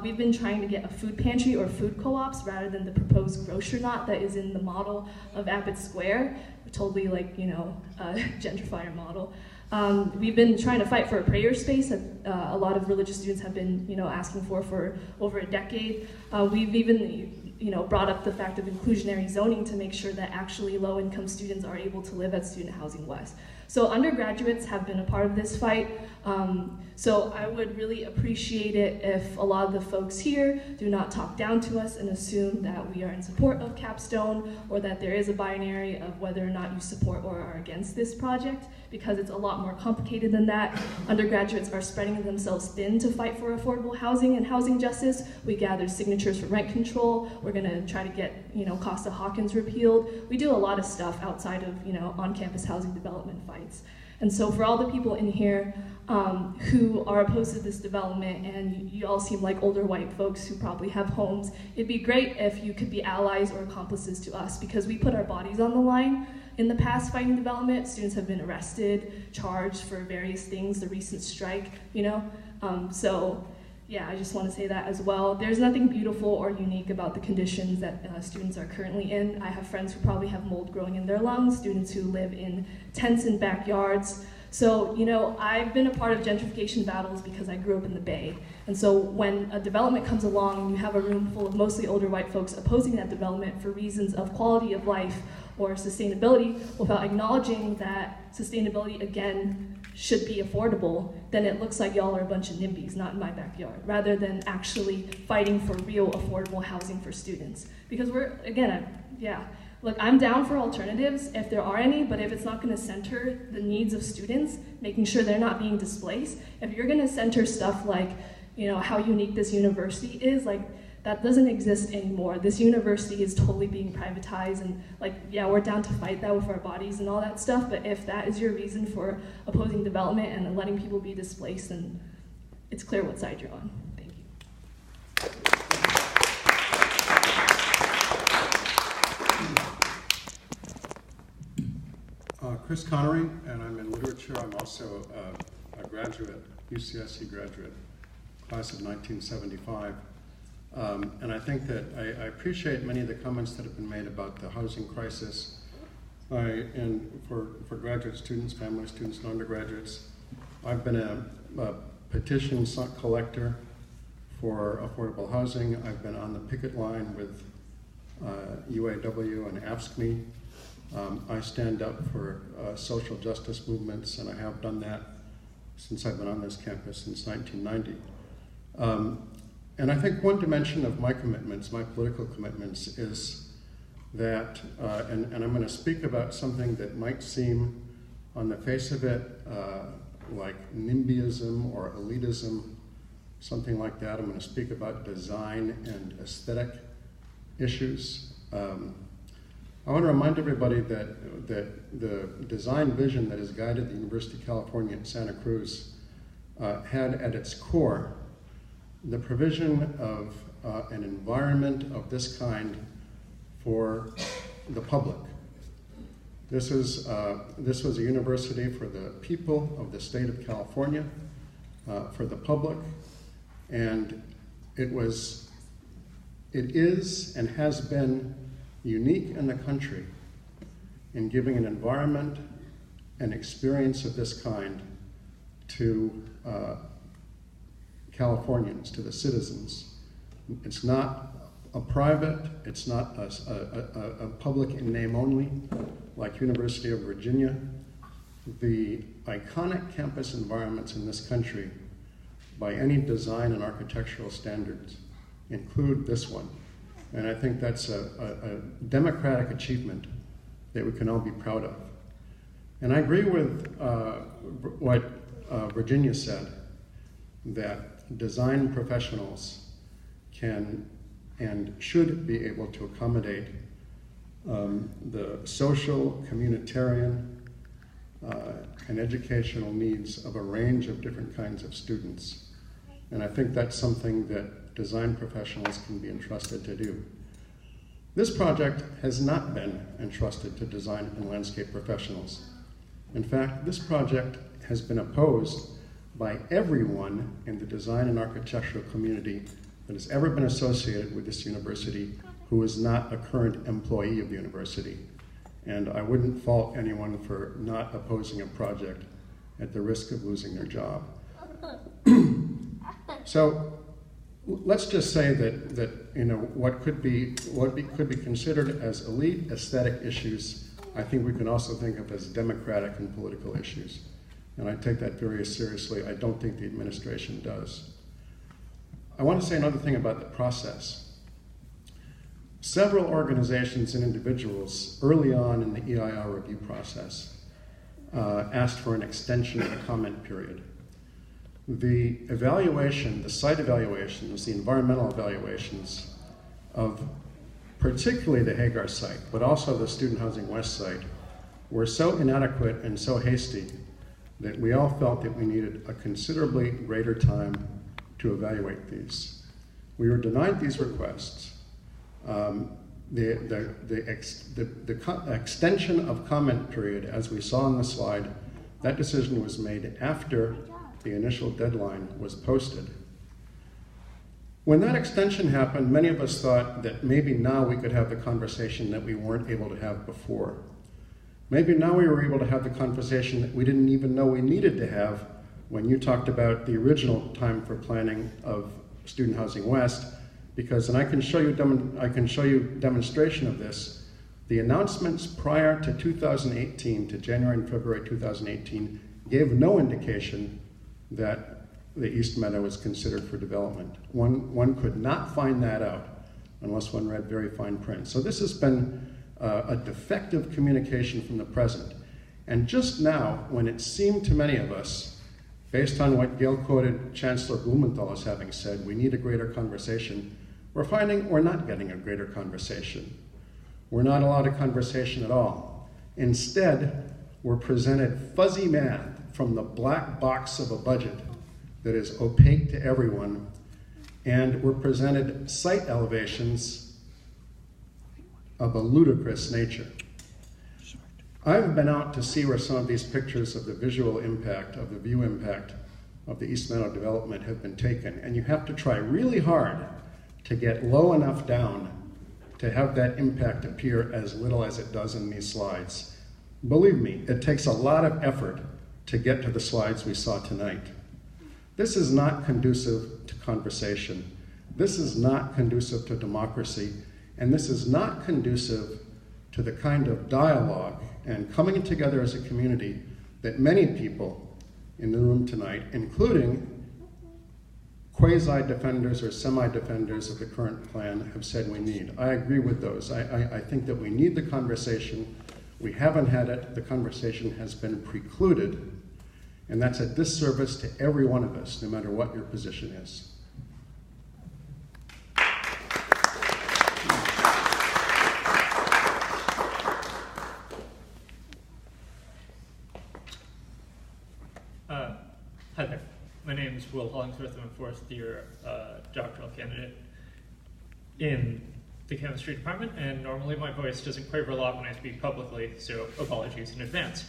We've been trying to get a food pantry or food co-ops rather than the proposed grocery knot that is in the model of Abbott Square, totally gentrifier model. We've been trying to fight for a prayer space that a lot of religious students have been, asking for over a decade. We've even, brought up the fact of inclusionary zoning to make sure that actually low-income students are able to live at Student Housing West. So undergraduates have been a part of this fight. So I would really appreciate it if a lot of the folks here do not talk down to us and assume that we are in support of Capstone or that there is a binary of whether or not you support or are against this project, because it's a lot more complicated than that. Undergraduates are spreading themselves thin to fight for affordable housing and housing justice. We gathered signatures for rent control. We're gonna try to get, Costa-Hawkins repealed. We do a lot of stuff outside of, on-campus housing development fights. And so for all the people in here who are opposed to this development, and you all seem like older white folks who probably have homes, it'd be great if you could be allies or accomplices to us, because we put our bodies on the line in the past fighting development. Students have been arrested, charged for various things, the recent strike, So yeah, I just want to say that as well. There's nothing beautiful or unique about the conditions that students are currently in. I have friends who probably have mold growing in their lungs, students who live in tents in backyards. So, I've been a part of gentrification battles because I grew up in the Bay. And so when a development comes along and you have a room full of mostly older white folks opposing that development for reasons of quality of life or sustainability, without acknowledging that sustainability, again, should be affordable, then it looks like y'all are a bunch of NIMBYs, not in my backyard, rather than actually fighting for real affordable housing for students. Because look, I'm down for alternatives if there are any, but if it's not gonna center the needs of students, making sure they're not being displaced, if you're gonna center stuff like, you know, how unique this university is, like, that doesn't exist anymore. This university is totally being privatized, and like, yeah, we're down to fight that with our bodies and all that stuff, but if that is your reason for opposing development and letting people be displaced, then it's clear what side you're on. Thank you. Chris Connery, and I'm in literature. I'm also a graduate, UCSC graduate, class of 1975. And I think that I appreciate many of the comments that have been made about the housing crisis. And for graduate students, family students, and undergraduates, I've been a petition collector for affordable housing. I've been on the picket line with UAW and AFSCME. I stand up for social justice movements, and I have done that since I've been on this campus since 1990. And I think one dimension of my commitments, my political commitments, is that, and I'm going to speak about something that might seem on the face of it like NIMBYism or elitism, something like that. I'm going to speak about design and aesthetic issues. I want to remind everybody that the design vision that has guided the University of California at Santa Cruz had at its core the provision of an environment of this kind for the public. This was a university for the people of the state of California, for the public, and it is and has been unique in the country in giving an environment, an experience of this kind to Californians, to the citizens. It's not a private, it's not a public in name only, like University of Virginia. The iconic campus environments in this country, by any design and architectural standards, include this one. And I think that's a democratic achievement that we can all be proud of. And I agree with what Virginia said, that design professionals can and should be able to accommodate the social, communitarian, and educational needs of a range of different kinds of students. And I think that's something that design professionals can be entrusted to do. This project has not been entrusted to design and landscape professionals. In fact, this project has been opposed by everyone in the design and architectural community that has ever been associated with this university who is not a current employee of the university. And I wouldn't fault anyone for not opposing a project at the risk of losing their job. So let's just say that you know what could be considered as elite aesthetic issues, I think we can also think of as democratic and political issues. And I take that very seriously. I don't think the administration does. I want to say another thing about the process. Several organizations and individuals early on in the EIR review process asked for an extension of the comment period. The evaluation, the site evaluations, the environmental evaluations of particularly the Hagar site, but also the Student Housing West site, were so inadequate and so hasty that we all felt that we needed a considerably greater time to evaluate these. We were denied these requests. The extension of comment period, as we saw on the slide, that decision was made after the initial deadline was posted. When that extension happened, many of us thought that maybe now we could have the conversation that we weren't able to have before. Maybe now we were able to have the conversation that we didn't even know we needed to have when you talked about the original time for planning of Student Housing West, because, and I can show you demonstration of this, the announcements prior to 2018, to January and February 2018, gave no indication that the East Meadow was considered for development. One could not find that out unless one read very fine print. So this has been a defective communication from the present. And just now, when it seemed to many of us, based on what Gail quoted Chancellor Blumenthal as having said, we need a greater conversation, we're finding we're not getting a greater conversation. We're not allowed a conversation at all. Instead, we're presented fuzzy math from the black box of a budget that is opaque to everyone, and we're presented site elevations of a ludicrous nature. I've been out to see where some of these pictures of the visual impact, of the view impact of the East Meadow development have been taken, and you have to try really hard to get low enough down to have that impact appear as little as it does in these slides. Believe me, it takes a lot of effort to get to the slides we saw tonight. This is not conducive to conversation. This is not conducive to democracy, and this is not conducive to the kind of dialogue and coming together as a community that many people in the room tonight, including quasi-defenders or semi-defenders of the current plan, have said we need. I agree with those. I think that we need the conversation. We haven't had it. The conversation has been precluded, and that's a disservice to every one of us, no matter what your position is. Hi there. My name is Will Hollingsworth. I'm a fourth-year doctoral candidate in the chemistry department, and normally my voice doesn't quaver a lot when I speak publicly, so apologies in advance.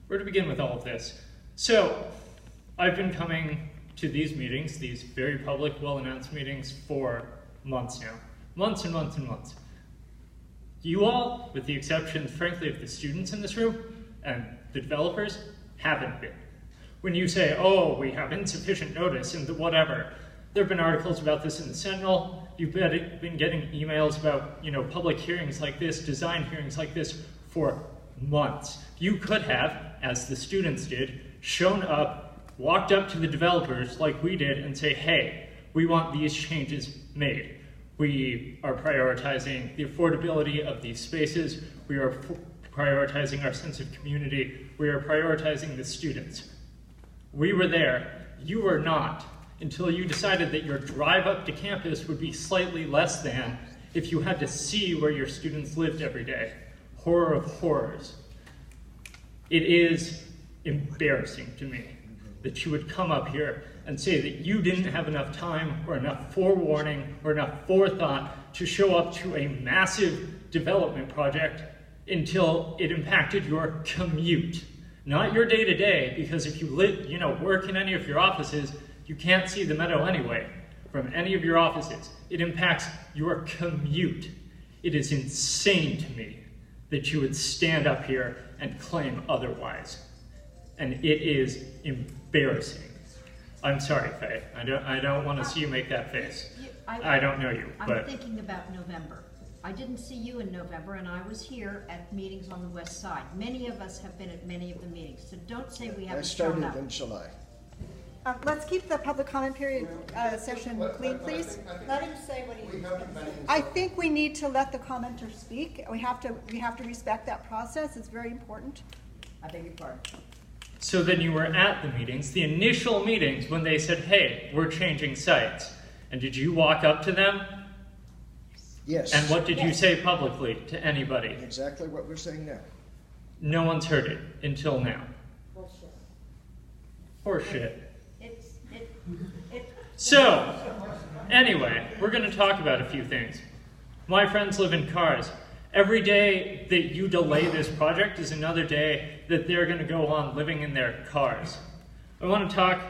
Where to begin with all of this? So, I've been coming to these meetings, these very public, well-announced meetings, for months now. Months and months and months. You all, with the exception, frankly, of the students in this room, and the developers, haven't been. When you say, oh, we have insufficient notice and whatever, there have been articles about this in the Sentinel. You've been getting emails about, public hearings like this, design hearings like this for months. You could have, as the students did, shown up, walked up to the developers like we did and say, hey, we want these changes made. We are prioritizing the affordability of these spaces. We are prioritizing our sense of community. We are prioritizing the students. We were there. You were not, until you decided that your drive up to campus would be slightly less than if you had to see where your students lived every day. Horror of horrors. It is embarrassing to me that you would come up here and say that you didn't have enough time or enough forewarning or enough forethought to show up to a massive development project until it impacted your commute. Not your day-to-day, because if you work in any of your offices, you can't see the meadow anyway from any of your offices. It impacts your commute. It is insane to me that you would stand up here and claim otherwise. And it is embarrassing. I'm sorry, Faye. I don't want to see you make that face. I don't know you, but I'm thinking about November. I didn't see you in November, and I was here at meetings on the west side. Many of us have been at many of the meetings, so don't say we haven't shown up. I started in July. Let's keep the public comment period session clean, please. Let him say what he. I think we need to let the commenter speak. We have to respect that process. It's very important. I beg your pardon. So then you were at the meetings, the initial meetings, when they said, hey, we're changing sites. And did you walk up to them? Yes. And what did you say publicly to anybody? Exactly what we're saying now. No one's heard it until now. Bullshit. Horseshit. It's So, anyway, we're going to talk about a few things. My friends live in cars. Every day that you delay this project is another day that they're going to go on living in their cars. I want to talk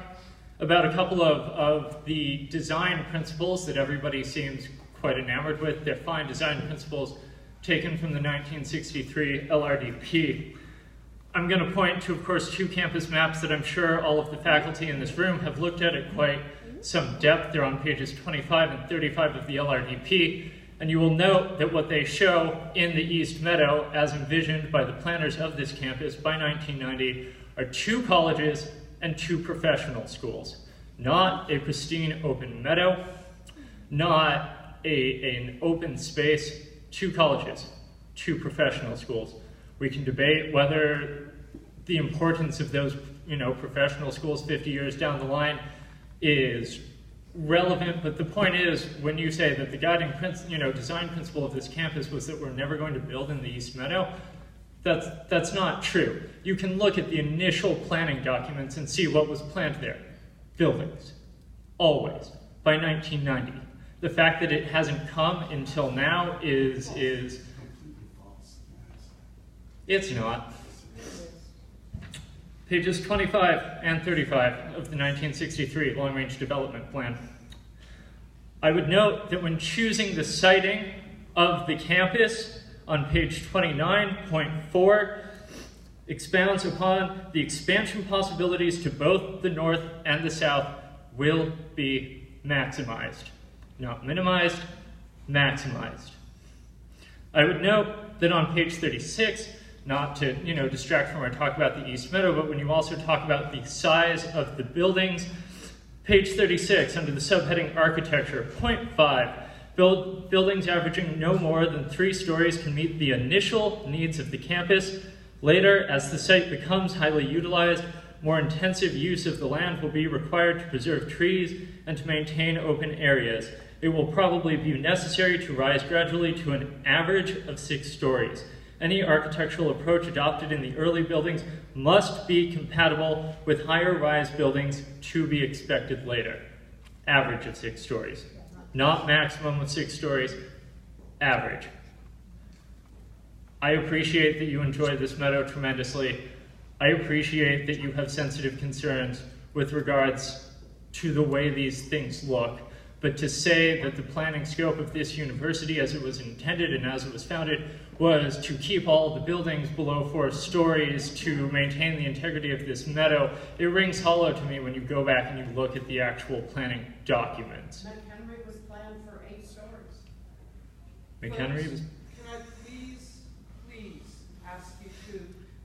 about a couple of the design principles that everybody seems quite enamored with. They're fine design principles taken from the 1963 LRDP. I'm going to point to, of course, two campus maps that I'm sure all of the faculty in this room have looked at quite some depth. They're on pages 25 and 35 of the LRDP. And you will note that what they show in the East Meadow, as envisioned by the planners of this campus by 1990, are 2 colleges and 2 professional schools. Not a pristine open meadow, not an open space, 2 colleges, 2 professional schools. We can debate whether the importance of those, professional schools 50 years down the line is relevant, but the point is, when you say that the guiding design principle of this campus was that we're never going to build in the East Meadow, that's not true. You can look at the initial planning documents and see what was planned there. Buildings, always, by 1990. The fact that it hasn't come until now is it's not. Pages 25 and 35 of the 1963 Long Range Development Plan. I would note that when choosing the siting of the campus on page 29.4, expounds upon the expansion possibilities to both the north and the south will be maximized. Not minimized, maximized. I would note that on page 36, not to distract from our talk about the East Meadow, but when you also talk about the size of the buildings, page 36, under the subheading Architecture, point 5, buildings averaging no more than 3 stories can meet the initial needs of the campus. Later, as the site becomes highly utilized, more intensive use of the land will be required to preserve trees and to maintain open areas. It will probably be necessary to rise gradually to an average of 6 stories. Any architectural approach adopted in the early buildings must be compatible with higher rise buildings to be expected later. Average of 6 stories. Not maximum of 6 stories, average. I appreciate that you enjoy this meadow tremendously. I appreciate that you have sensitive concerns with regards to the way these things look. But to say that the planning scope of this university as it was intended and as it was founded was to keep all the buildings below 4 stories to maintain the integrity of this meadow, it rings hollow to me when you go back and you look at the actual planning documents. McHenry was planned for 8 stories. McHenry was... Can I please ask you to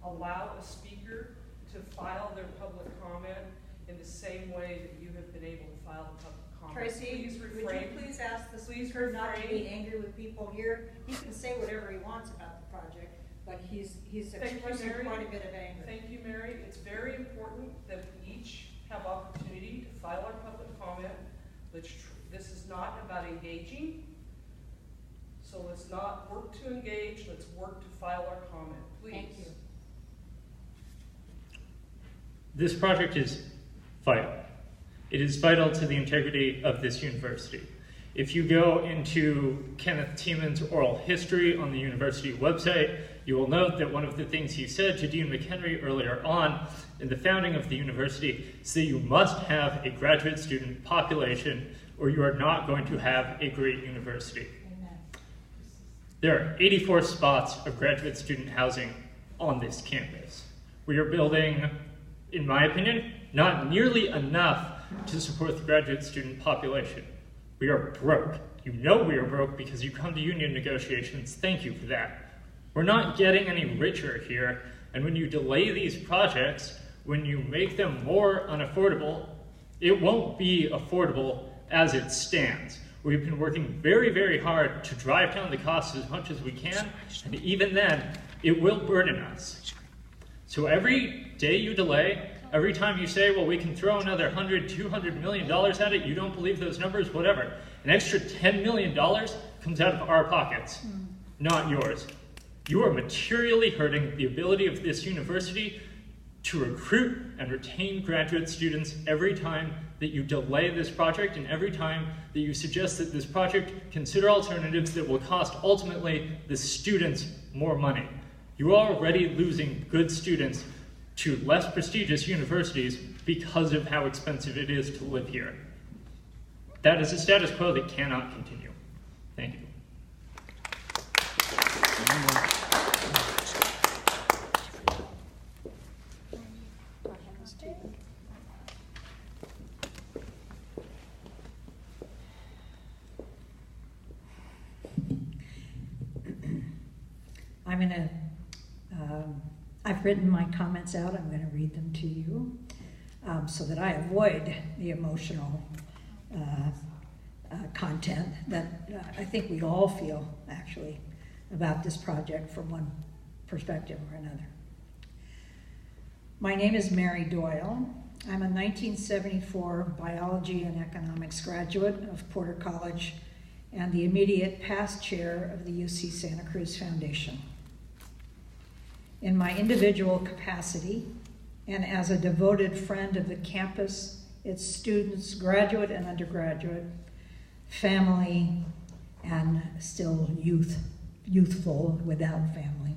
allow a speaker to file their public comment in the same way that you have been able to file the public comment? Tracy, would you please ask the speaker not to be angry with people here? He can say whatever he wants about the project, but he's expressing quite a bit of anger. Thank you, Mary. It's very important that we each have opportunity to file our public comment. This is not about engaging, so let's not work to engage, let's work to file our comment, please. Thank you. This project is vital. It is vital to the integrity of this university. If you go into Kenneth Tiemann's oral history on the university website, you will note that one of the things he said to Dean McHenry earlier on in the founding of the university is that you must have a graduate student population or you are not going to have a great university. Amen. There are 84 spots of graduate student housing on this campus. We are building, in my opinion, not nearly enough to support the graduate student population. We are broke. You know we are broke because you come to union negotiations. Thank you for that. We're not getting any richer here, and when you delay these projects, when you make them more unaffordable, it won't be affordable as it stands. We've been working very, very hard to drive down the costs as much as we can, and even then, it will burden us. So every day you delay, every time you say, well, we can throw another $100, $200 million at it, you don't believe those numbers, whatever. An extra $10 million comes out of our pockets, not yours. You are materially hurting the ability of this university to recruit and retain graduate students every time that you delay this project and every time that you suggest that this project consider alternatives that will cost ultimately the students more money. You are already losing good students to less prestigious universities because of how expensive it is to live here. That is a status quo that cannot continue. Thank you. I've written my comments out. I'm going to read them to you so that I avoid the emotional content that I think we all feel, actually, about this project from one perspective or another. My name is Mary Doyle. I'm a 1974 biology and economics graduate of Porter College and the immediate past chair of the UC Santa Cruz Foundation. In my individual capacity and as a devoted friend of the campus, its students, graduate and undergraduate, family, and still youthful without family,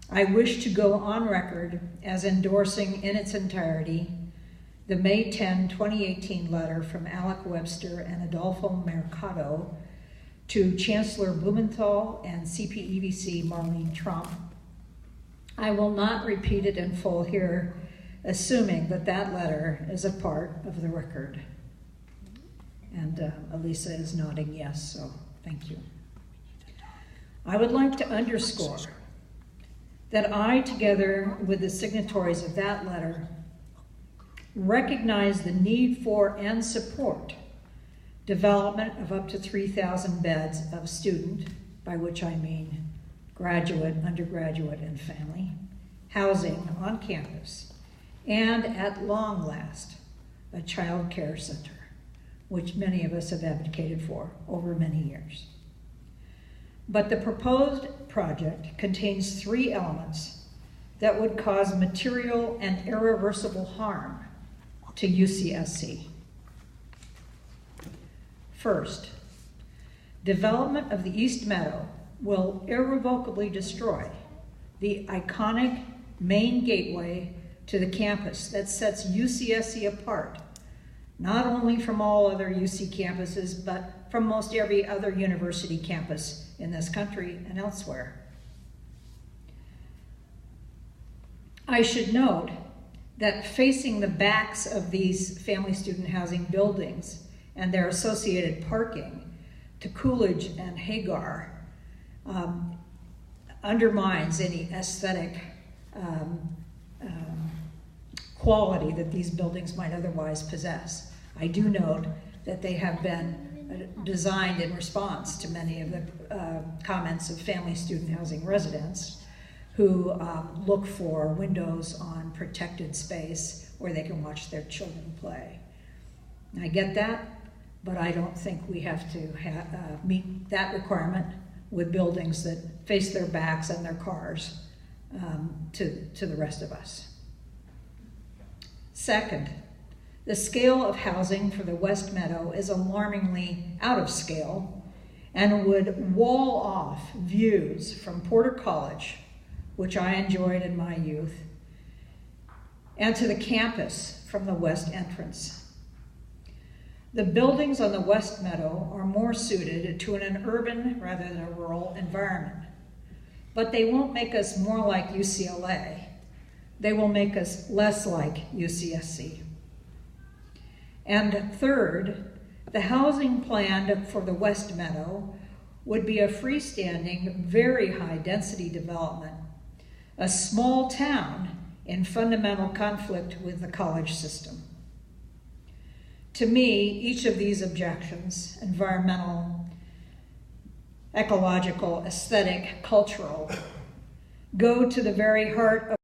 I wish to go on record as endorsing in its entirety the May 10, 2018 letter from Alec Webster and Adolfo Mercado to Chancellor Blumenthal and CPEVC Marlene Trump. I will not repeat it in full here, assuming that that letter is a part of the record. And Elisa is nodding yes, so thank you. I would like to underscore that I, together with the signatories of that letter, recognize the need for and support development of up to 3,000 beds of student, by which I mean graduate, undergraduate, and family, housing on campus, and at long last, a child care center, which many of us have advocated for over many years. But the proposed project contains 3 elements that would cause material and irreversible harm to UCSC. First, development of the East Meadow will irrevocably destroy the iconic main gateway to the campus that sets UCSC apart, not only from all other UC campuses, but from most every other university campus in this country and elsewhere. I should note that facing the backs of these family student housing buildings and their associated parking to Coolidge and Hagar undermines any aesthetic quality that these buildings might otherwise possess. I do note that they have been designed in response to many of the comments of family student housing residents who look for windows on protected space where they can watch their children play. I get that, but I don't think we have to meet that requirement with buildings that face their backs and their cars to the rest of us. Second, the scale of housing for the West Meadow is alarmingly out of scale and would wall off views from Porter College, which I enjoyed in my youth, and to the campus from the west entrance. The buildings on the West Meadow are more suited to an urban rather than a rural environment, but they won't make us more like UCLA. They will make us less like UCSC. And third, the housing planned for the West Meadow would be a freestanding, very high density development, a small town in fundamental conflict with the college system. To me, each of these objections, environmental, ecological, aesthetic, cultural, go to the very heart